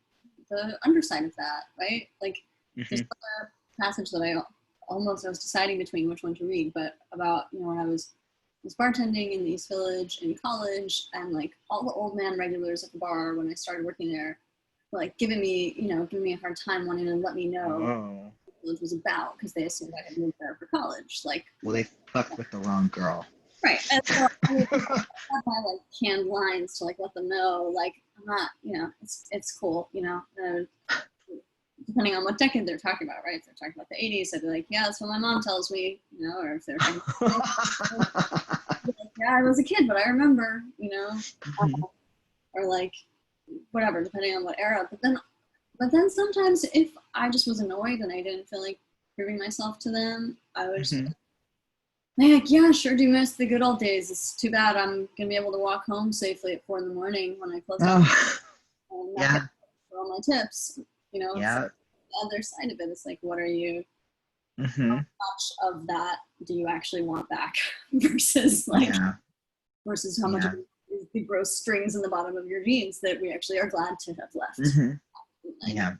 underside of that, right? Like there's another passage that I was deciding between which one to read, but about, you know, when I was bartending in the East Village in college, and like all the old man regulars at the bar when I started working there were like giving me a hard time, wanting to let me know what the village was about, because they assumed I had moved there for college. Like, well, they fucked with the wrong girl. Right. And so I would have my like canned lines to like let them know, like, I'm not, you know, it's cool, you know. Depending on what decade they're talking about, right? If they're talking about the 80s, I'd be like, yeah, that's what my mom tells me, you know, or if they're talking about like, yeah, I was a kid, but I remember, you know, or like whatever, depending on what era. But then sometimes if I just was annoyed and I didn't feel like proving myself to them, I would just like, yeah, sure do miss the good old days. It's too bad I'm gonna be able to walk home safely at 4 a.m. when I close up and not get for all my tips. You know, Yeah. so the other side of it is like, what are you? How much of that do you actually want back versus like, versus how much of the gross strings in the bottom of your jeans that we actually are glad to have left. Yeah,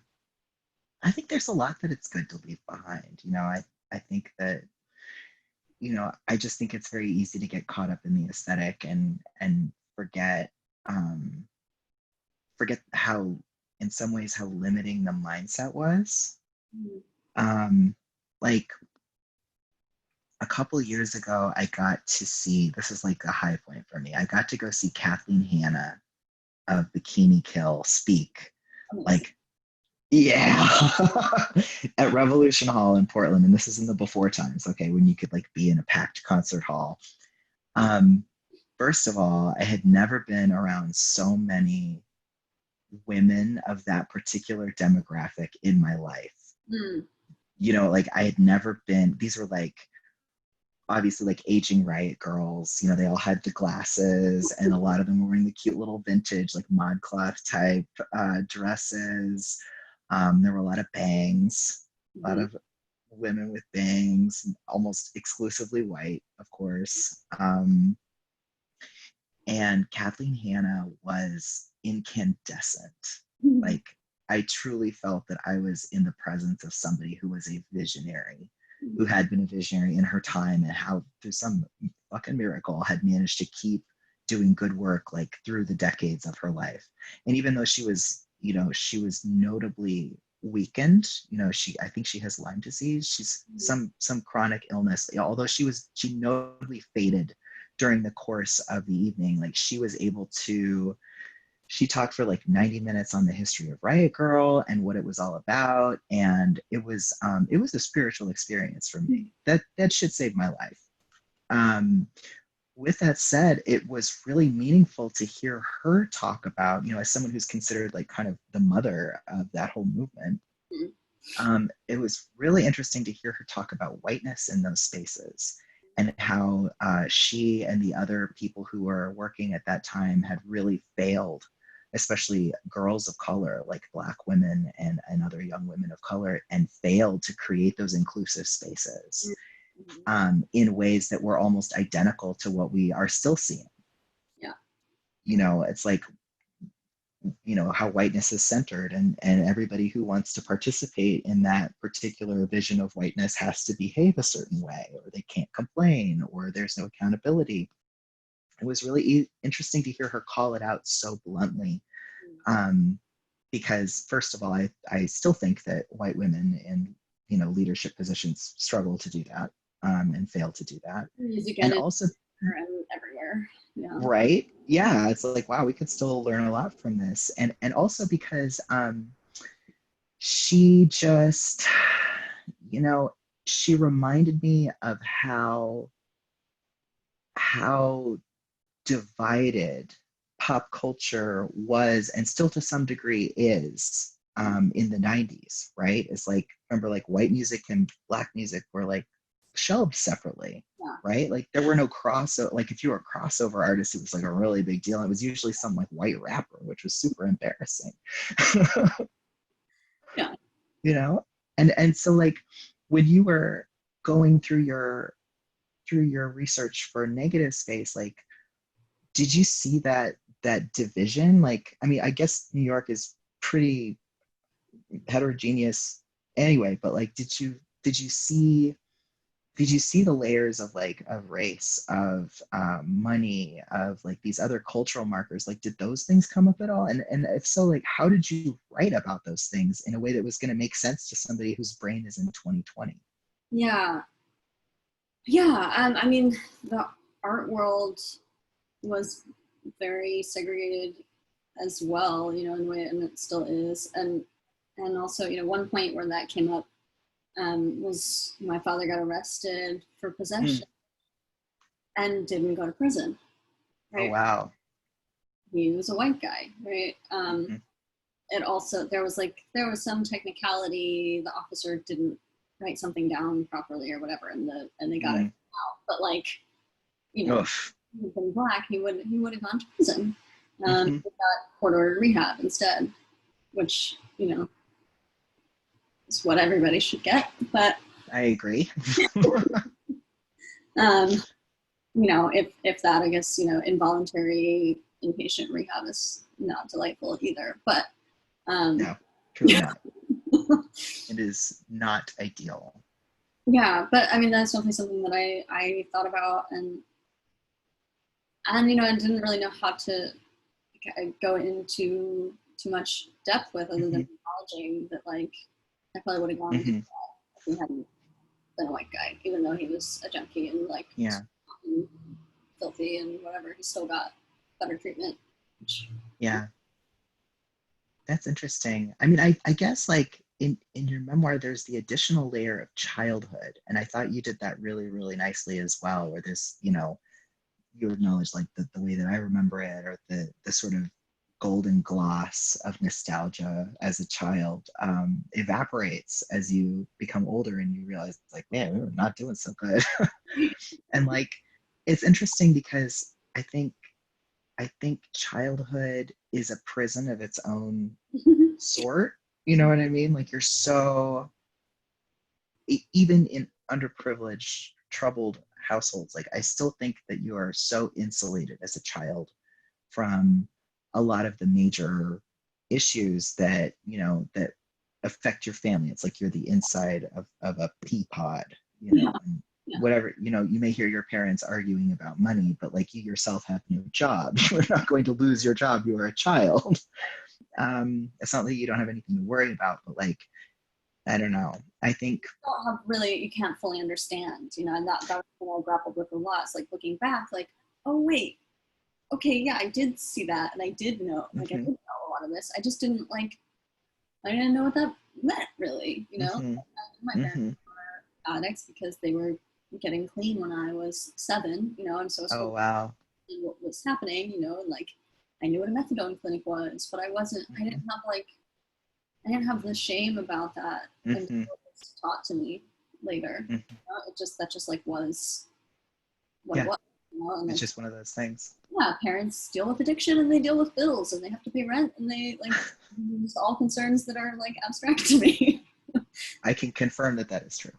I think there's a lot that it's good to leave behind. You know, I think that, you know, I just think it's very easy to get caught up in the aesthetic and forget how, in some ways, how limiting the mindset was. Like a couple years ago, I got to see, this is like a high point for me, I got to go see Kathleen Hanna of Bikini Kill speak. Like, yeah, at Revolution Hall in Portland. And this is in the before times, okay, when you could like be in a packed concert hall. First of all, I had never been around so many women of that particular demographic in my life. You know, like I had never been, these were like, obviously like aging riot girls, you know, they all had the glasses and a lot of them were wearing the cute little vintage like ModCloth type dresses. There were a lot of bangs, a lot of women with bangs, almost exclusively white, of course. And Kathleen Hanna was incandescent. Like I truly felt that I was in the presence of somebody who was a visionary, who had been a visionary in her time, and how through some fucking miracle had managed to keep doing good work like through the decades of her life. And even though she was, you know, she was notably weakened, you know, I think she has Lyme disease, she's some chronic illness, although she notably faded during the course of the evening. Like she talked for like 90 minutes on the history of Riot Girl and what it was all about. And it was a spiritual experience for me. That shit saved my life. With that said, it was really meaningful to hear her talk about, you know, as someone who's considered like kind of the mother of that whole movement. It was really interesting to hear her talk about whiteness in those spaces, and how she and the other people who were working at that time had really failed, especially girls of color, like Black women and other young women of color, and failed to create those inclusive spaces in ways that were almost identical to what we are still seeing. Yeah. You know, it's like, you know, how whiteness is centered, and everybody who wants to participate in that particular vision of whiteness has to behave a certain way, or they can't complain, or there's no accountability. It was really interesting to hear her call it out so bluntly, because first of all, I still think that white women in leadership positions struggle to do that, and fail to do that. Music And and also, and everywhere. Yeah. right, yeah, it's like, wow, we could still learn a lot from this. And also because she just, she reminded me of how divided pop culture was, and still to some degree is, in the 90s, right? It's like, remember, like, white music and black music were like shelved separately, Yeah. right? Like, there were no crossover. Like, if you were a crossover artist, it was like a really big deal. It was usually some like white rapper, which was super embarrassing. Yeah. And so, like, when you were going through your research for negative space, like, did you see that division? Like, I mean, I guess New York is pretty heterogeneous anyway, but like, did you see the layers of, like, of race, of money, of like these other cultural markers? Like, did those things come up at all? And if so, like, how did you write about those things in a way that was going to make sense to somebody whose brain is in 2020? Yeah. I mean, the art world was very segregated as well, in a way, and it still is. And also, one point where that came up was my father got arrested for possession and didn't go to prison. Right? Oh, wow. He was a white guy, right? It also, there was some technicality. The officer didn't write something down properly or whatever, and they got it out. But like, if he had been black, he would have gone to prison. He got court-ordered rehab instead, which is what everybody should get. But I agree. If that, I guess, involuntary inpatient rehab is not delightful either. But no, truly not. It is not ideal. Yeah, but I mean, that's definitely something that I thought about, and I didn't really know how to go into too much depth with, other than acknowledging that, like, I probably would have gone into that if he hadn't been a white guy, even though he was a junkie and like and filthy and whatever. He still got better treatment. Yeah, that's interesting. I mean, I guess, like, in your memoir, there's the additional layer of childhood, and I thought you did that really, really nicely as well, where this, you acknowledge, like, the way that I remember it, or the sort of golden gloss of nostalgia as a child evaporates as you become older, and you realize, like, man, we were not doing so good. And, like, it's interesting because I think childhood is a prison of its own sort. You know what I mean? Like, you're so, even in underprivileged, troubled households, like, I still think that you are so insulated as a child from a lot of the major issues that affect your family. It's like you're the inside of a pea pod, and whatever, you may hear your parents arguing about money, but, like, you yourself have no job. You're not going to lose your job. You are a child. It's not like you don't have anything to worry about, but, like, I don't know. I think you can't fully understand, and that was what I grappled with a lot. It's like, looking back, like, oh wait, okay, yeah, I did see that, and I did know, like, I did know a lot of this. I just didn't I didn't know what that meant, really. My parents were addicts because they were getting clean when I was 7, and so oh, wow. what was happening, and, like, I knew what a methadone clinic was, but I didn't have the shame about that until it was taught to me later. That just like was what it was. And, it's just one of those things. Yeah, parents deal with addiction, and they deal with bills, and they have to pay rent, and they, like, just all concerns that are, like, abstract to me. I can confirm that is true.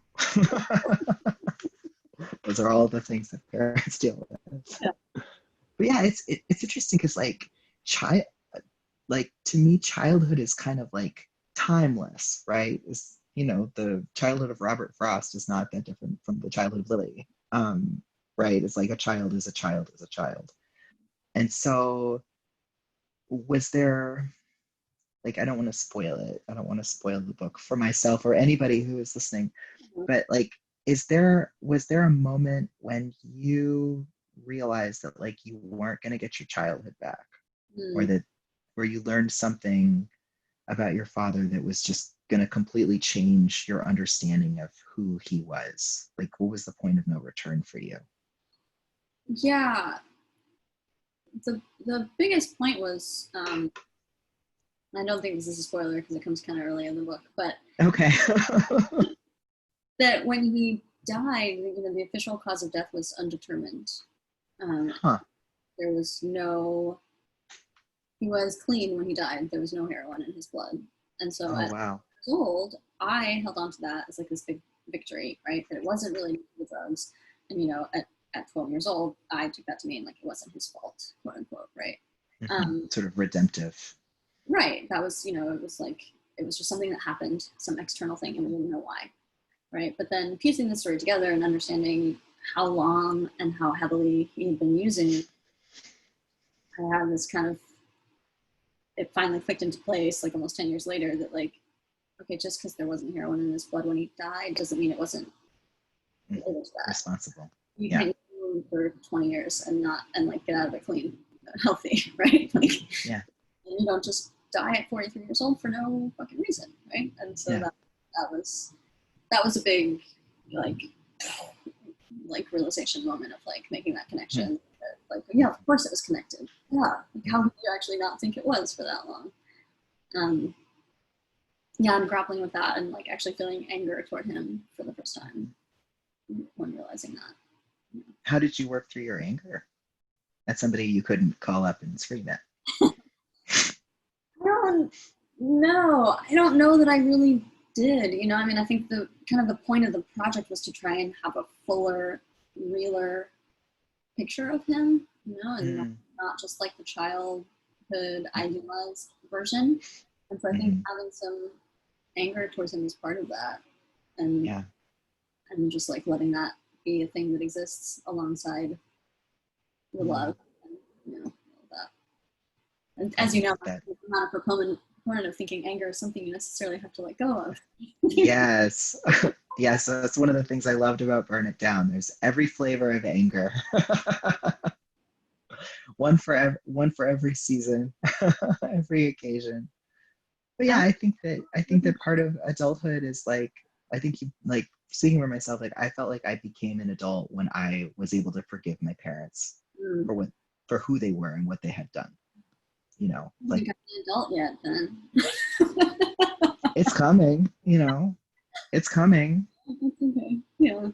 Those are all the things that parents deal with. Yeah. But yeah, it's interesting because, like, to me, childhood is kind of, like, timeless, right? It's, the childhood of Robert Frost is not that different from the childhood of Lilly. Right? It's like, a child is a child is a child. And so, was there like, I don't want to spoil it. I don't want to spoil the book for myself or anybody who is listening. But like, was there a moment when you realized that like you weren't going to get your childhood back, or that where you learned something about your father that was just going to completely change your understanding of who he was? Like, what was the point of no return for you? Yeah, the biggest point was, I don't think this is a spoiler because it comes kind of early in the book, but Okay. that when he died, the official cause of death was undetermined. Huh. There was no, he was clean when he died. There was no heroin in his blood. And so Oh, at wow. old, I held on to that as like this big victory, right? That it wasn't really the drugs. And, at 12 years old, I took that to mean like it wasn't his fault, quote unquote, right? Sort of redemptive. Right. That was, it was like, it was just something that happened, some external thing, and we didn't know why, right? But then piecing the story together and understanding how long and how heavily he had been using, I had this kind of, it finally clicked into place like almost 10 years later that like, okay, just because there wasn't heroin in his blood when he died doesn't mean it wasn't responsible. You can't use heroin for 20 years and like get out of it clean, healthy, right? Like, yeah. And you don't just die at 43 years old for no fucking reason, right? And so that was a big like realization moment of like making that connection. Like, yeah, of course it was connected. Yeah, like, how could you actually not think it was for that long? Yeah, I'm grappling with that and like actually feeling anger toward him for the first time when realizing that. How did you work through your anger at somebody you couldn't call up and scream at? I don't know that I really did. I mean, I think the kind of the point of the project was to try and have a fuller, realer picture of him, and not just like the childhood idealized version. And so I think having some anger towards him is part of that, and just like letting that be a thing that exists alongside the love, and all that. And as you know, I'm not a proponent of thinking anger is something you necessarily have to let go of. Yes. Yes, that's one of the things I loved about Burn It Down. There's every flavor of anger. one for every season, every occasion. But yeah, I think that part of adulthood is like, I think you like speaking for myself, like I felt like I became an adult when I was able to forgive my parents for who they were and what they had done. Like, I'm an adult yet then. It's coming, it's coming. Okay. Yeah.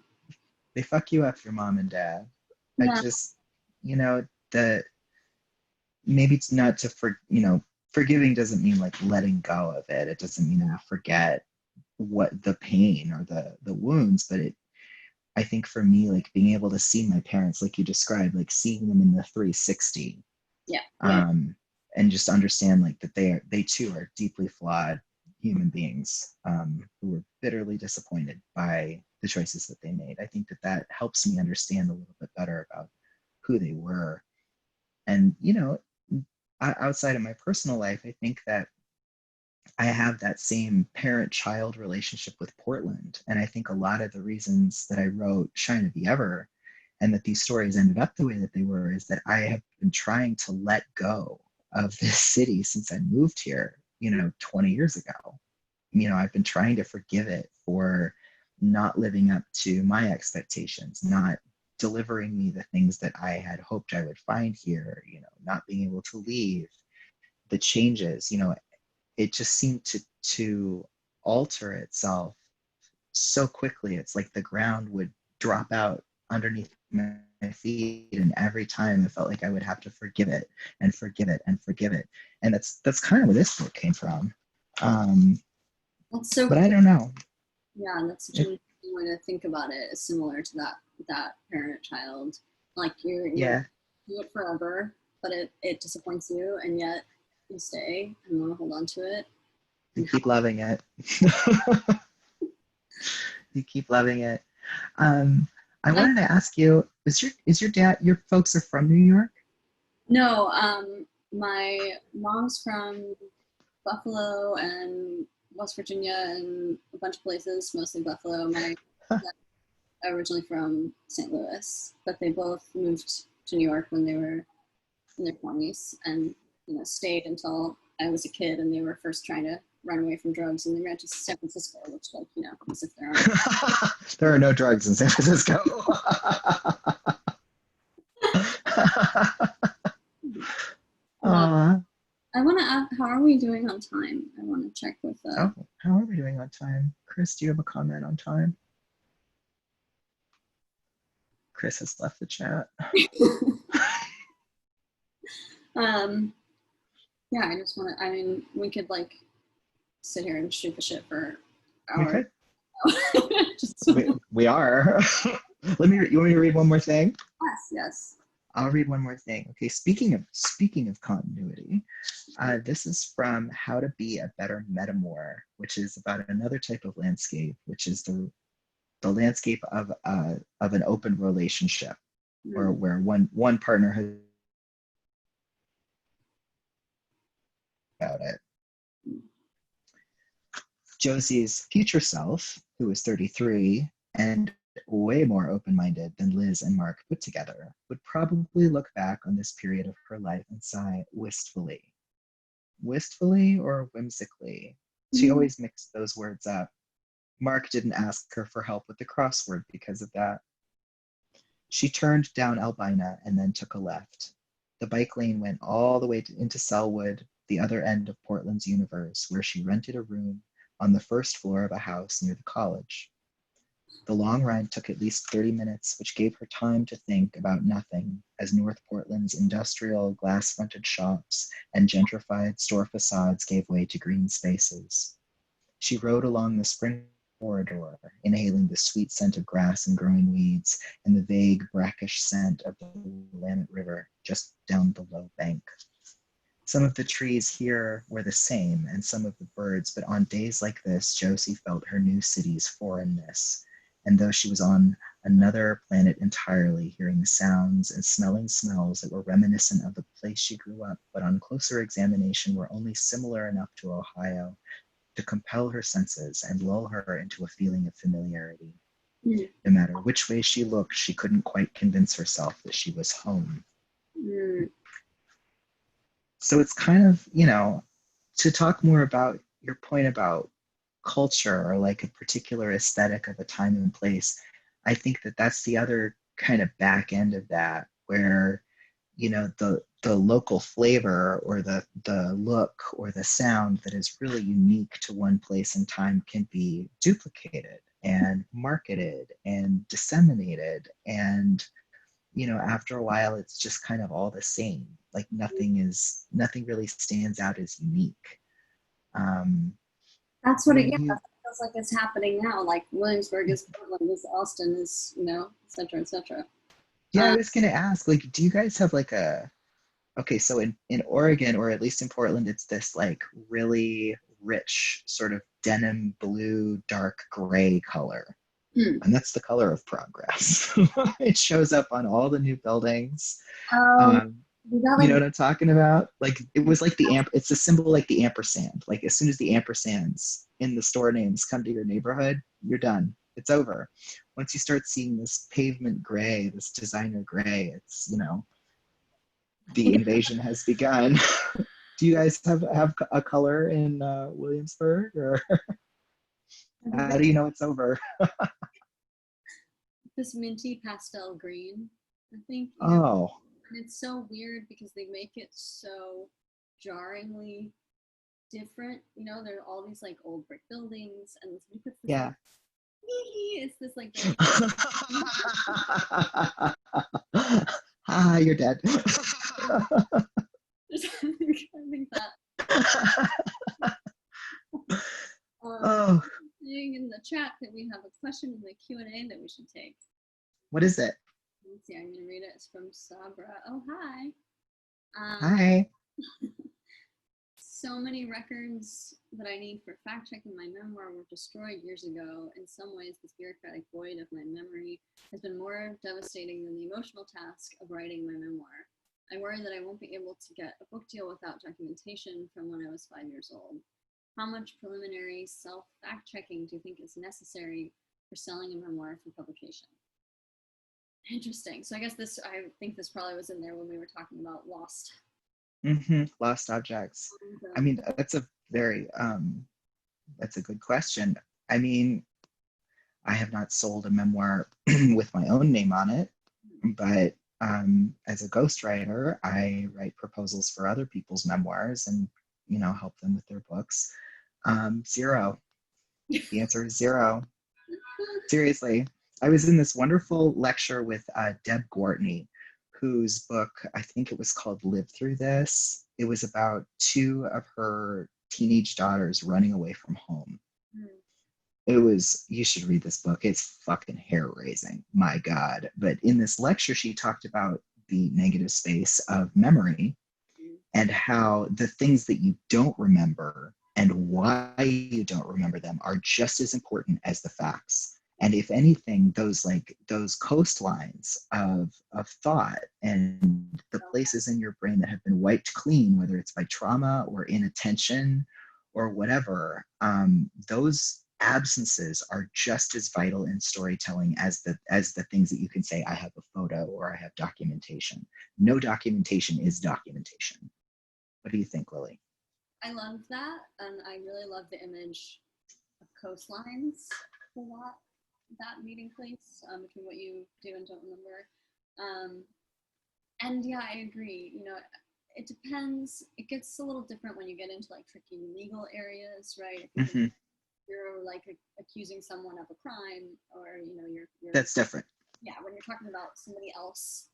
They fuck you up, your mom and dad. Yeah. I just, that maybe it's not to forgiving doesn't mean like letting go of it. It doesn't mean to forget what the pain or the wounds, but I think for me, like being able to see my parents, like you described, like seeing them in the 360. Yeah. And just understand like that they too are deeply flawed human beings who were bitterly disappointed by the choices that they made. I think that helps me understand a little bit better about who they were. And, outside of my personal life, I think that I have that same parent-child relationship with Portland. And I think a lot of the reasons that I wrote Shine of the Ever and that these stories ended up the way that they were is that I have been trying to let go of this city since I moved here, 20 years ago. I've been trying to forgive it for not living up to my expectations, not delivering me the things that I had hoped I would find here, not being able to leave, the changes, it just seemed to alter itself so quickly. It's like the ground would drop out underneath my feet, and every time it felt like I would have to forgive it and forgive it and forgive it. And that's kind of where this book came from. That's so but cool. I don't know. Yeah, and that's such an interesting way to think about it. It's similar to that parent-child. Like you do it forever, but it disappoints you, and yet you stay and want to hold on to it. You keep loving it. You keep loving it. I wanted to ask you, is your dad, your folks are from New York? No, my mom's from Buffalo and West Virginia and a bunch of places, mostly Buffalo. My dad's originally from St. Louis, but they both moved to New York when they were in their 20s and stayed until I was a kid and they were first trying to run away from drugs and they ran to San Francisco, which as if there aren't. There are no drugs in San Francisco. I want to ask, how are we doing on time? I want to check with how are we doing on time? Chris, do you have a comment on time? Chris has left the chat. Yeah, I just want to, we could like sit here and shoot the shit for hours. We are. You want me to read one more thing? Yes. I'll read one more thing. Okay, speaking of continuity, this is from How to Be a Better Metamor, which is about another type of landscape, which is the landscape of an open relationship, or where one partner has about it. Josie's future self, who is 33 and way more open-minded than Liz and Mark put together, would probably look back on this period of her life and sigh wistfully. Wistfully or whimsically? She always mixed those words up. Mark didn't ask her for help with the crossword because of that. She turned down Albina and then took a left. The bike lane went all the way into Selwood, the other end of Portland's universe, where she rented a room on the first floor of a house near the college. The long ride took at least 30 minutes, which gave her time to think about nothing, as North Portland's industrial glass-fronted shops and gentrified store facades gave way to green spaces. She rode along the spring corridor, inhaling the sweet scent of grass and growing weeds and the vague brackish scent of the Willamette River just down the low bank. Some of the trees here were the same, and some of the birds, but on days like this, Josie felt her new city's foreignness. And though she was on another planet entirely, hearing sounds and smelling smells that were reminiscent of the place she grew up, but on closer examination were only similar enough to Ohio to compel her senses and lull her into a feeling of familiarity. No matter which way she looked, she couldn't quite convince herself that she was home. So it's kind of, to talk more about your point about culture or like a particular aesthetic of a time and place, I think that that's the other kind of back end of that, where the local flavor or the look or the sound that is really unique to one place and time can be duplicated and marketed and disseminated, and after a while it's just kind of all the same. Like nothing really stands out as unique. That's what it feels like it's happening now. Like Williamsburg is Portland, is Austin, is et cetera, et cetera. Yeah, I was gonna ask, like, do you guys have like so in Oregon, or at least in Portland, it's this like really rich sort of denim blue, dark gray color. And that's the color of progress. It shows up on all the new buildings. You know what I'm talking about? Like it was like it's a symbol like the ampersand. Like as soon as the ampersands in the store names come to your neighborhood, you're done. It's over. Once you start seeing this pavement gray, this designer gray, it's, the invasion has begun. Do you guys have a color in Williamsburg, or how do you know it's over? This minty pastel green, I think. Oh. And it's so weird because they make it so jarringly different. There are all these like old brick buildings, and you put this, yeah. It's this like. You're dead. I think that. Seeing in the chat that we have a question in the Q&A that we should take. What is it? Let's see, I'm going to read it. It's from Sabra. Oh, hi. Hi. So many records that I need for fact-checking my memoir were destroyed years ago. In some ways, this bureaucratic void of my memory has been more devastating than the emotional task of writing my memoir. I worry that I won't be able to get a book deal without documentation from when I was 5 years old. How much preliminary self-fact-checking do you think is necessary for selling a memoir for publication? Interesting. So I guess I think this probably was in there when we were talking about lost. Lost objects. I mean, that's a good question. I mean, I have not sold a memoir with my own name on it, but as a ghostwriter, I write proposals for other people's memoirs and, help them with their books. Zero. The answer is zero. Seriously. I was in this wonderful lecture with Deb Gortney, whose book, I think it was called Live Through This. It was about two of her teenage daughters running away from home. You should read this book. It's fucking hair-raising, my God. But in this lecture, she talked about the negative space of memory and how the things that you don't remember and why you don't remember them are just as important as the facts. And if anything, those coastlines of thought and the places in your brain that have been wiped clean, whether it's by trauma or inattention or whatever, those absences are just as vital in storytelling as the things that you can say, I have a photo or I have documentation. No documentation is documentation. What do you think, Lily? I love that, and I really love the image of coastlines for that meeting place between what you do and don't remember. And yeah, I agree. It depends. It gets a little different when you get into like tricky legal areas, right? If you're like accusing someone of a crime, or you're that's different. Yeah, when you're talking about somebody else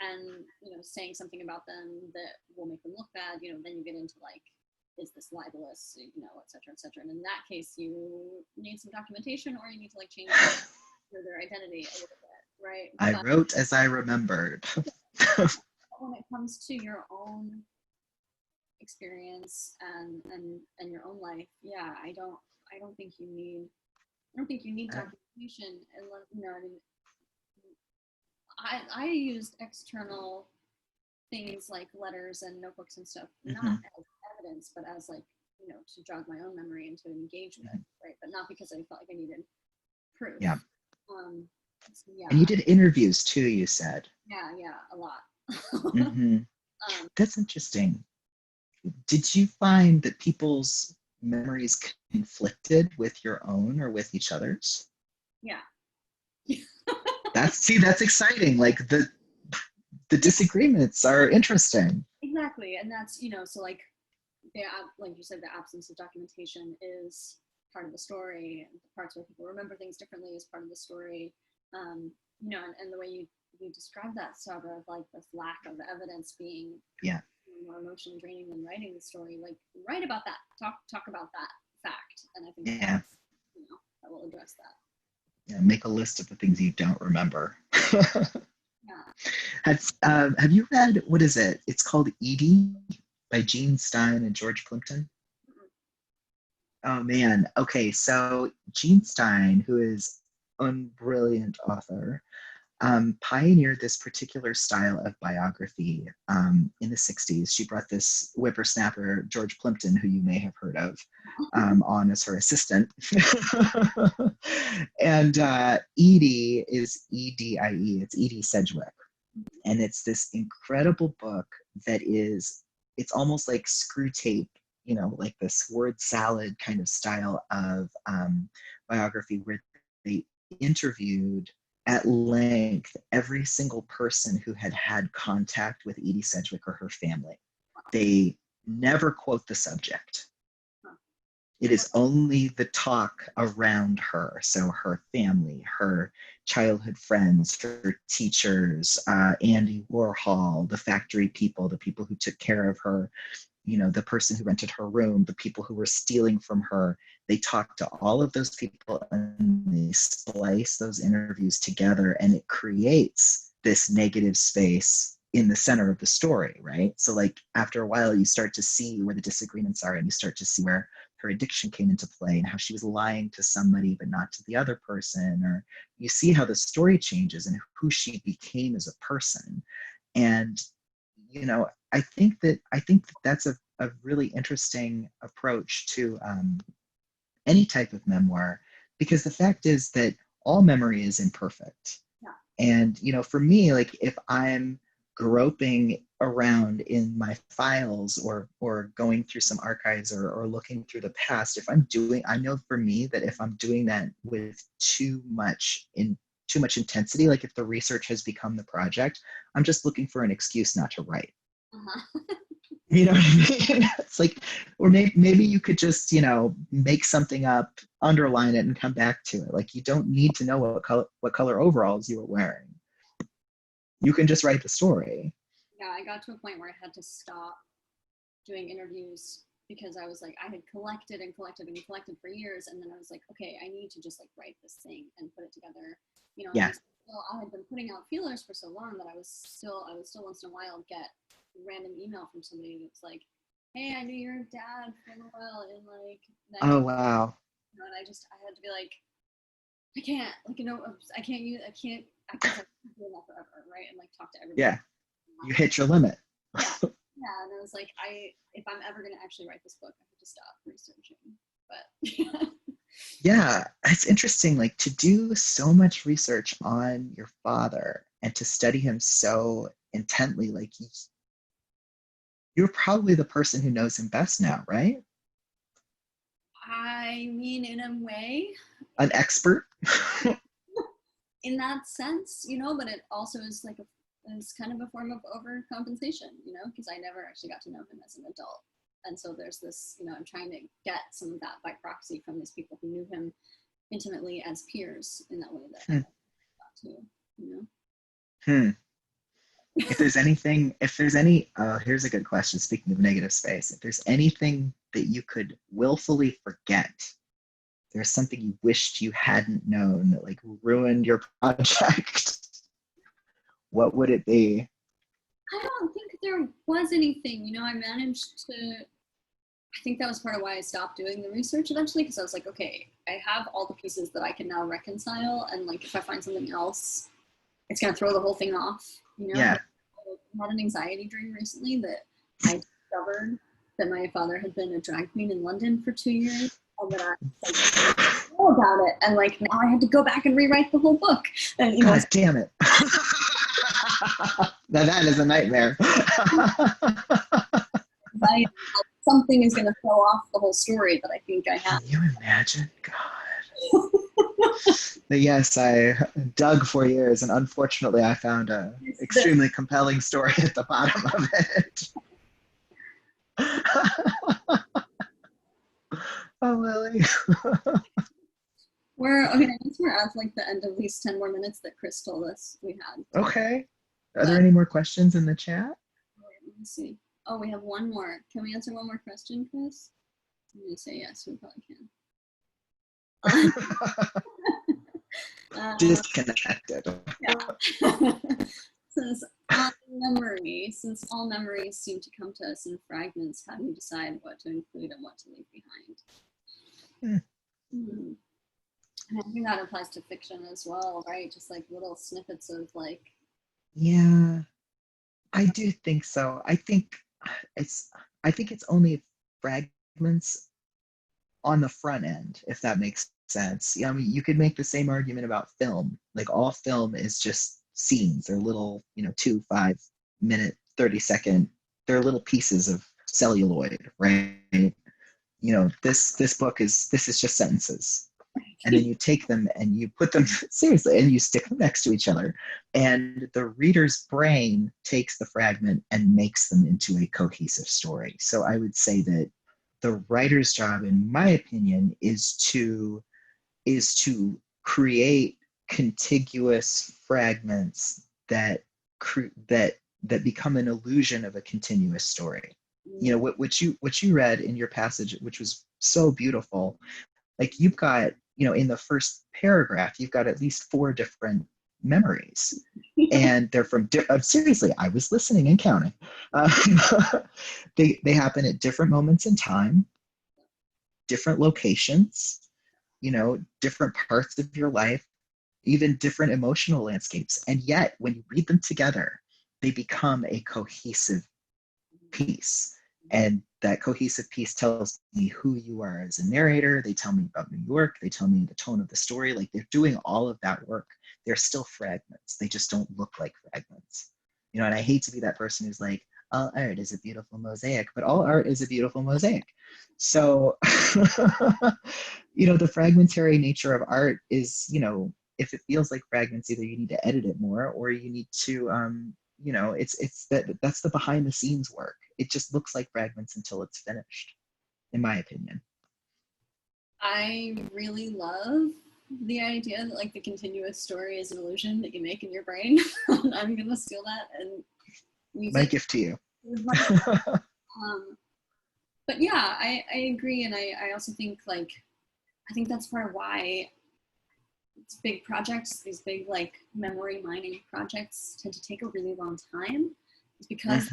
and saying something about them that will make them look bad, then you get into like, is this libelous, et cetera, et cetera. And in that case, you need some documentation, or you need to like change their identity a little bit, right? I wrote as I remembered. When it comes to your own experience and your own life, yeah, I don't think you need documentation. I used external things like letters and notebooks and stuff, not as evidence, but as like, to jog my own memory and to engage with, right? But not because I felt like I needed proof. Yeah. Yeah. And you did interviews too, you said. Yeah, a lot. That's interesting. Did you find that people's memories conflicted with your own or with each other's? Yeah. That's exciting. Like the disagreements are interesting. Exactly, and that's so like you said, the absence of documentation is part of the story. The parts where people remember things differently is part of the story. And the way you describe that, Sabra, of like this lack of evidence being more emotionally draining than writing the story. Like, write about that. Talk about that fact, and I think that will address that. Yeah, make a list of the things you don't remember. Yeah. Have you read, what is it? It's called Edie by Gene Stein and George Plimpton. Oh man. Okay, so Gene Stein, who is a brilliant author, pioneered this particular style of biography in the 60s. She brought this whippersnapper, George Plimpton, who you may have heard of, on as her assistant. And Edie is E-D-I-E, it's Edie Sedgwick. And it's this incredible book that it's almost like Screw Tape, like this word salad kind of style of biography where they interviewed at length every single person who had had contact with Edie Sedgwick or her family. They never quote the subject. It is only the talk around her. So her family, her childhood friends, her teachers, Andy Warhol, the factory people, the people who took care of her, the person who rented her room, the people who were stealing from her. They talk to all of those people and they splice those interviews together, and it creates this negative space in the center of the story, right? So like after a while, you start to see where the disagreements are, and you start to see where her addiction came into play and how she was lying to somebody but not to the other person, or you see how the story changes and who she became as a person. And I think that that's a really interesting approach to any type of memoir, because the fact is that all memory is imperfect. Yeah. And, for me, like if I'm groping around in my files or going through some archives or looking through the past, I know for me that if I'm doing that with too much intensity, like if the research has become the project, I'm just looking for an excuse not to write. Uh-huh. You know what I mean? It's like, or maybe you could just, make something up, underline it, and come back to it. Like, you don't need to know what color overalls you were wearing. You can just write the story. Yeah, I got to a point where I had to stop doing interviews because I was like, I had collected and collected and collected for years, and then I was like, okay, I need to just like write this thing and put it together. Yeah. I had been putting out feelers for so long that I would still once in a while get a random email from somebody that's like, hey, I knew your dad for a while in like 19- Oh, wow. and I had to be like, I can't do that forever, right? And like talk to everybody. Yeah. You hit your limit. Yeah, and I was like, if I'm ever gonna actually write this book, I have to stop researching. But Yeah, it's interesting, like to do so much research on your father and to study him so intently, like you're probably the person who knows him best now, right? I mean, in a way, An expert. in that sense, but it also is like is kind of a form of overcompensation, because I never actually got to know him as an adult. And so there's this, I'm trying to get some of that by proxy from these people who knew him intimately as peers in that way that I got to, If there's here's a good question. Speaking of negative space, if there's anything that you could willfully forget, there's something you wished you hadn't known that like ruined your project, what would it be? I don't think there was anything, I think that was part of why I stopped doing the research eventually, because I was like, okay, I have all the pieces that I can now reconcile, and like if I find something else, it's gonna throw the whole thing off, Yeah. I had an anxiety dream recently that I discovered that my father had been a drag queen in London for 2 years, and that I know about it, and like now I had to go back and rewrite the whole book. And God damn it. Now that is a nightmare. Something is going to throw off the whole story that I think I have. Can you imagine? God. Yes, I dug for years, and unfortunately I found an extremely compelling story at the bottom of it. Oh, Lily. I guess we're at like the end of these 10 more minutes that Chris told us we had. Okay. Are there any more questions in the chat? Let me see. Oh, we have one more. Can we answer one more question, Chris? I'm going to say yes, we probably can. Disconnected. Yeah. Since all memories seem to come to us in fragments, how do you decide what to include and what to leave behind? And I think that applies to fiction as well, right? Just like little snippets of like. Yeah, I do think so. I think it's only fragments on the front end, if that makes sense. I mean, you could make the same argument about film. Like all film is just scenes. They're little, 2, 5 minute, 30-second. They're little pieces of celluloid, right? This book is just sentences. And then you take them and you put them seriously and you stick them next to each other. And the reader's brain takes the fragment and makes them into a cohesive story. So I would say that the writer's job, in my opinion, is to create contiguous fragments that become an illusion of a continuous story. What you read in your passage, which was so beautiful. Like you've got, in the first paragraph, you've got at least 4 different memories. And they're from, seriously, I was listening and counting. They happen at different moments in time, different locations, different parts of your life, even different emotional landscapes. And yet, when you read them together, they become a cohesive piece. And that cohesive piece tells me who you are as a narrator. They tell me about New York. They tell me the tone of the story. Like, they're doing all of that work. They're still fragments. They just don't look like fragments. You know, and I hate to be that person who's like, all art is a beautiful mosaic, but all art is a beautiful mosaic. So, you know, the fragmentary nature of art is, you know, if it feels like fragments, either you need to edit it more or you need to, you know, that's the behind the scenes work. It just looks like fragments until it's finished, in my opinion. I really love the idea that like the continuous story is an illusion that you make in your brain. I'm gonna steal that and use My it. gift to you. But yeah, I agree, and I also think like I think that's part of why it's big projects, these big like memory mining projects tend to take a really long time. It's because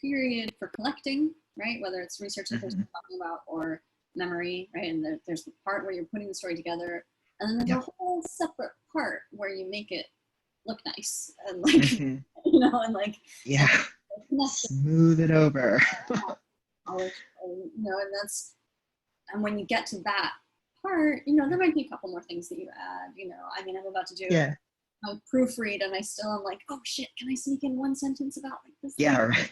period for collecting, right? Whether it's research that we're talking about or memory, right? And there's the part where you're putting the story together, and then there's a whole separate part where you make it look nice and like you know, and like smooth it over. You know, and when you get to that part, you know, there might be a couple more things that you add. You know, I mean, I'm about to do a proofread, and I still am like, oh shit, can I sneak in one sentence about like this? Yeah, right.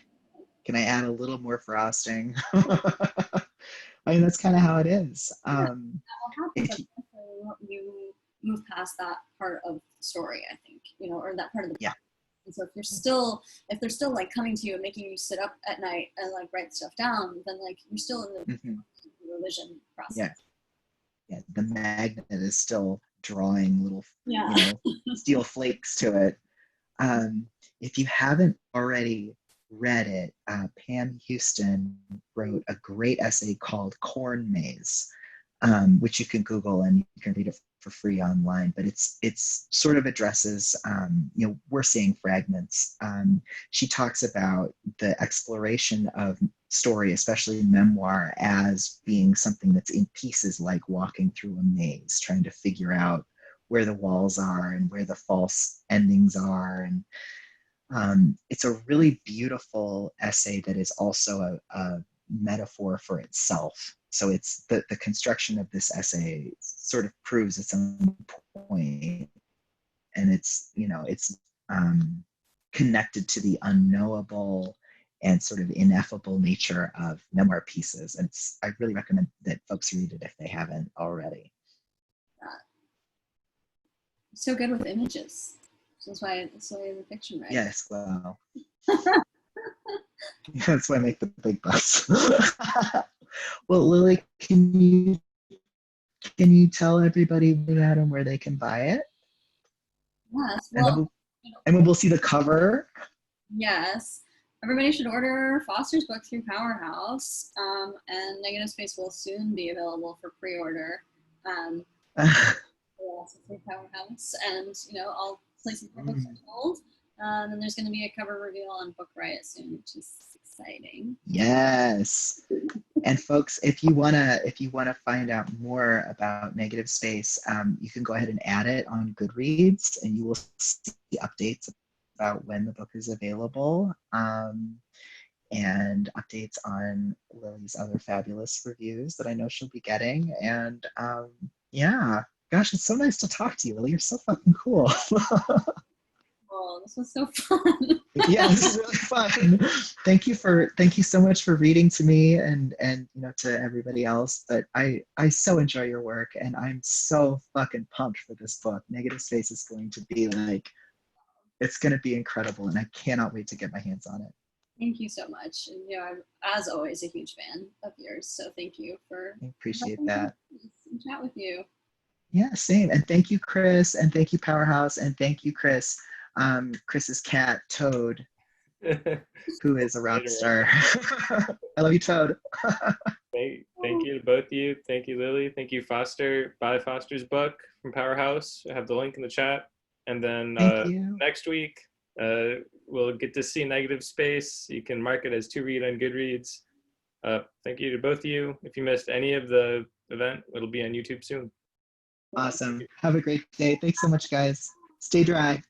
Can I add a little more frosting? I mean, that's kind of how it is. That will happen, but you move past that part of the story, I think, you know, or that part of the And so if they're still like coming to you and making you sit up at night and like write stuff down, then like you're still in the revision process. Yeah, the magnet is still drawing little, you know, steel flakes to it. If you haven't already read it, Pam Houston wrote a great essay called Corn Maze, which you can Google and you can read it for free online, but it's sort of addresses, you know, we're seeing fragments. She talks about the exploration of story, especially memoir, as being something that's in pieces, like walking through a maze, trying to figure out where the walls are and where the false endings are. And it's a really beautiful essay that is also a metaphor for itself. So it's the construction of this essay sort of proves its own point, and it's, you know, it's connected to the unknowable and sort of ineffable nature of memoir pieces. And I really recommend that folks read it if they haven't already. So good with images. That's why the fiction, right? Yes, well, that's why I make the big bucks. Well, Lily, can you tell everybody about them where they can buy it? Yes. Well, and we'll see the cover. Yes. Everybody should order Foster's book through Powerhouse, and Negative Space will soon be available for pre-order. Through Powerhouse, and you know, all places where books are sold. And there's going to be a cover reveal on Book Riot soon, which is exciting. Yes. And folks, if you wanna find out more about Negative Space, you can go ahead and add it on Goodreads, and you will see updates about when the book is available, and updates on Lily's other fabulous reviews that I know she'll be getting. And yeah, gosh, it's so nice to talk to you, Lily. You're so fucking cool. Oh, this was so fun. Yeah, this is really fun. Thank you so much for reading to me and you know, to everybody else. But I so enjoy your work, and I'm so fucking pumped for this book. Negative Space is going to be like, it's going to be incredible, and I cannot wait to get my hands on it. Thank you so much. And you know, I'm as always a huge fan of yours, so thank you for. I appreciate that. Chat with you. Yeah, same. And thank you, Chris, and thank you, Powerhouse, and thank you, Chris. Chris's cat, Toad, who is a rock star. I love you, Toad. Thank you to both of you. Thank you, Lily. Thank you, Foster. Buy Foster's book from Powerhouse. I have the link in the chat. And then next week, we'll get to see Negative Space. You can mark it as to read on Goodreads. Thank you to both of you. If you missed any of the event, it'll be on YouTube soon. Awesome. Have a great day. Thanks so much, guys. Stay dry.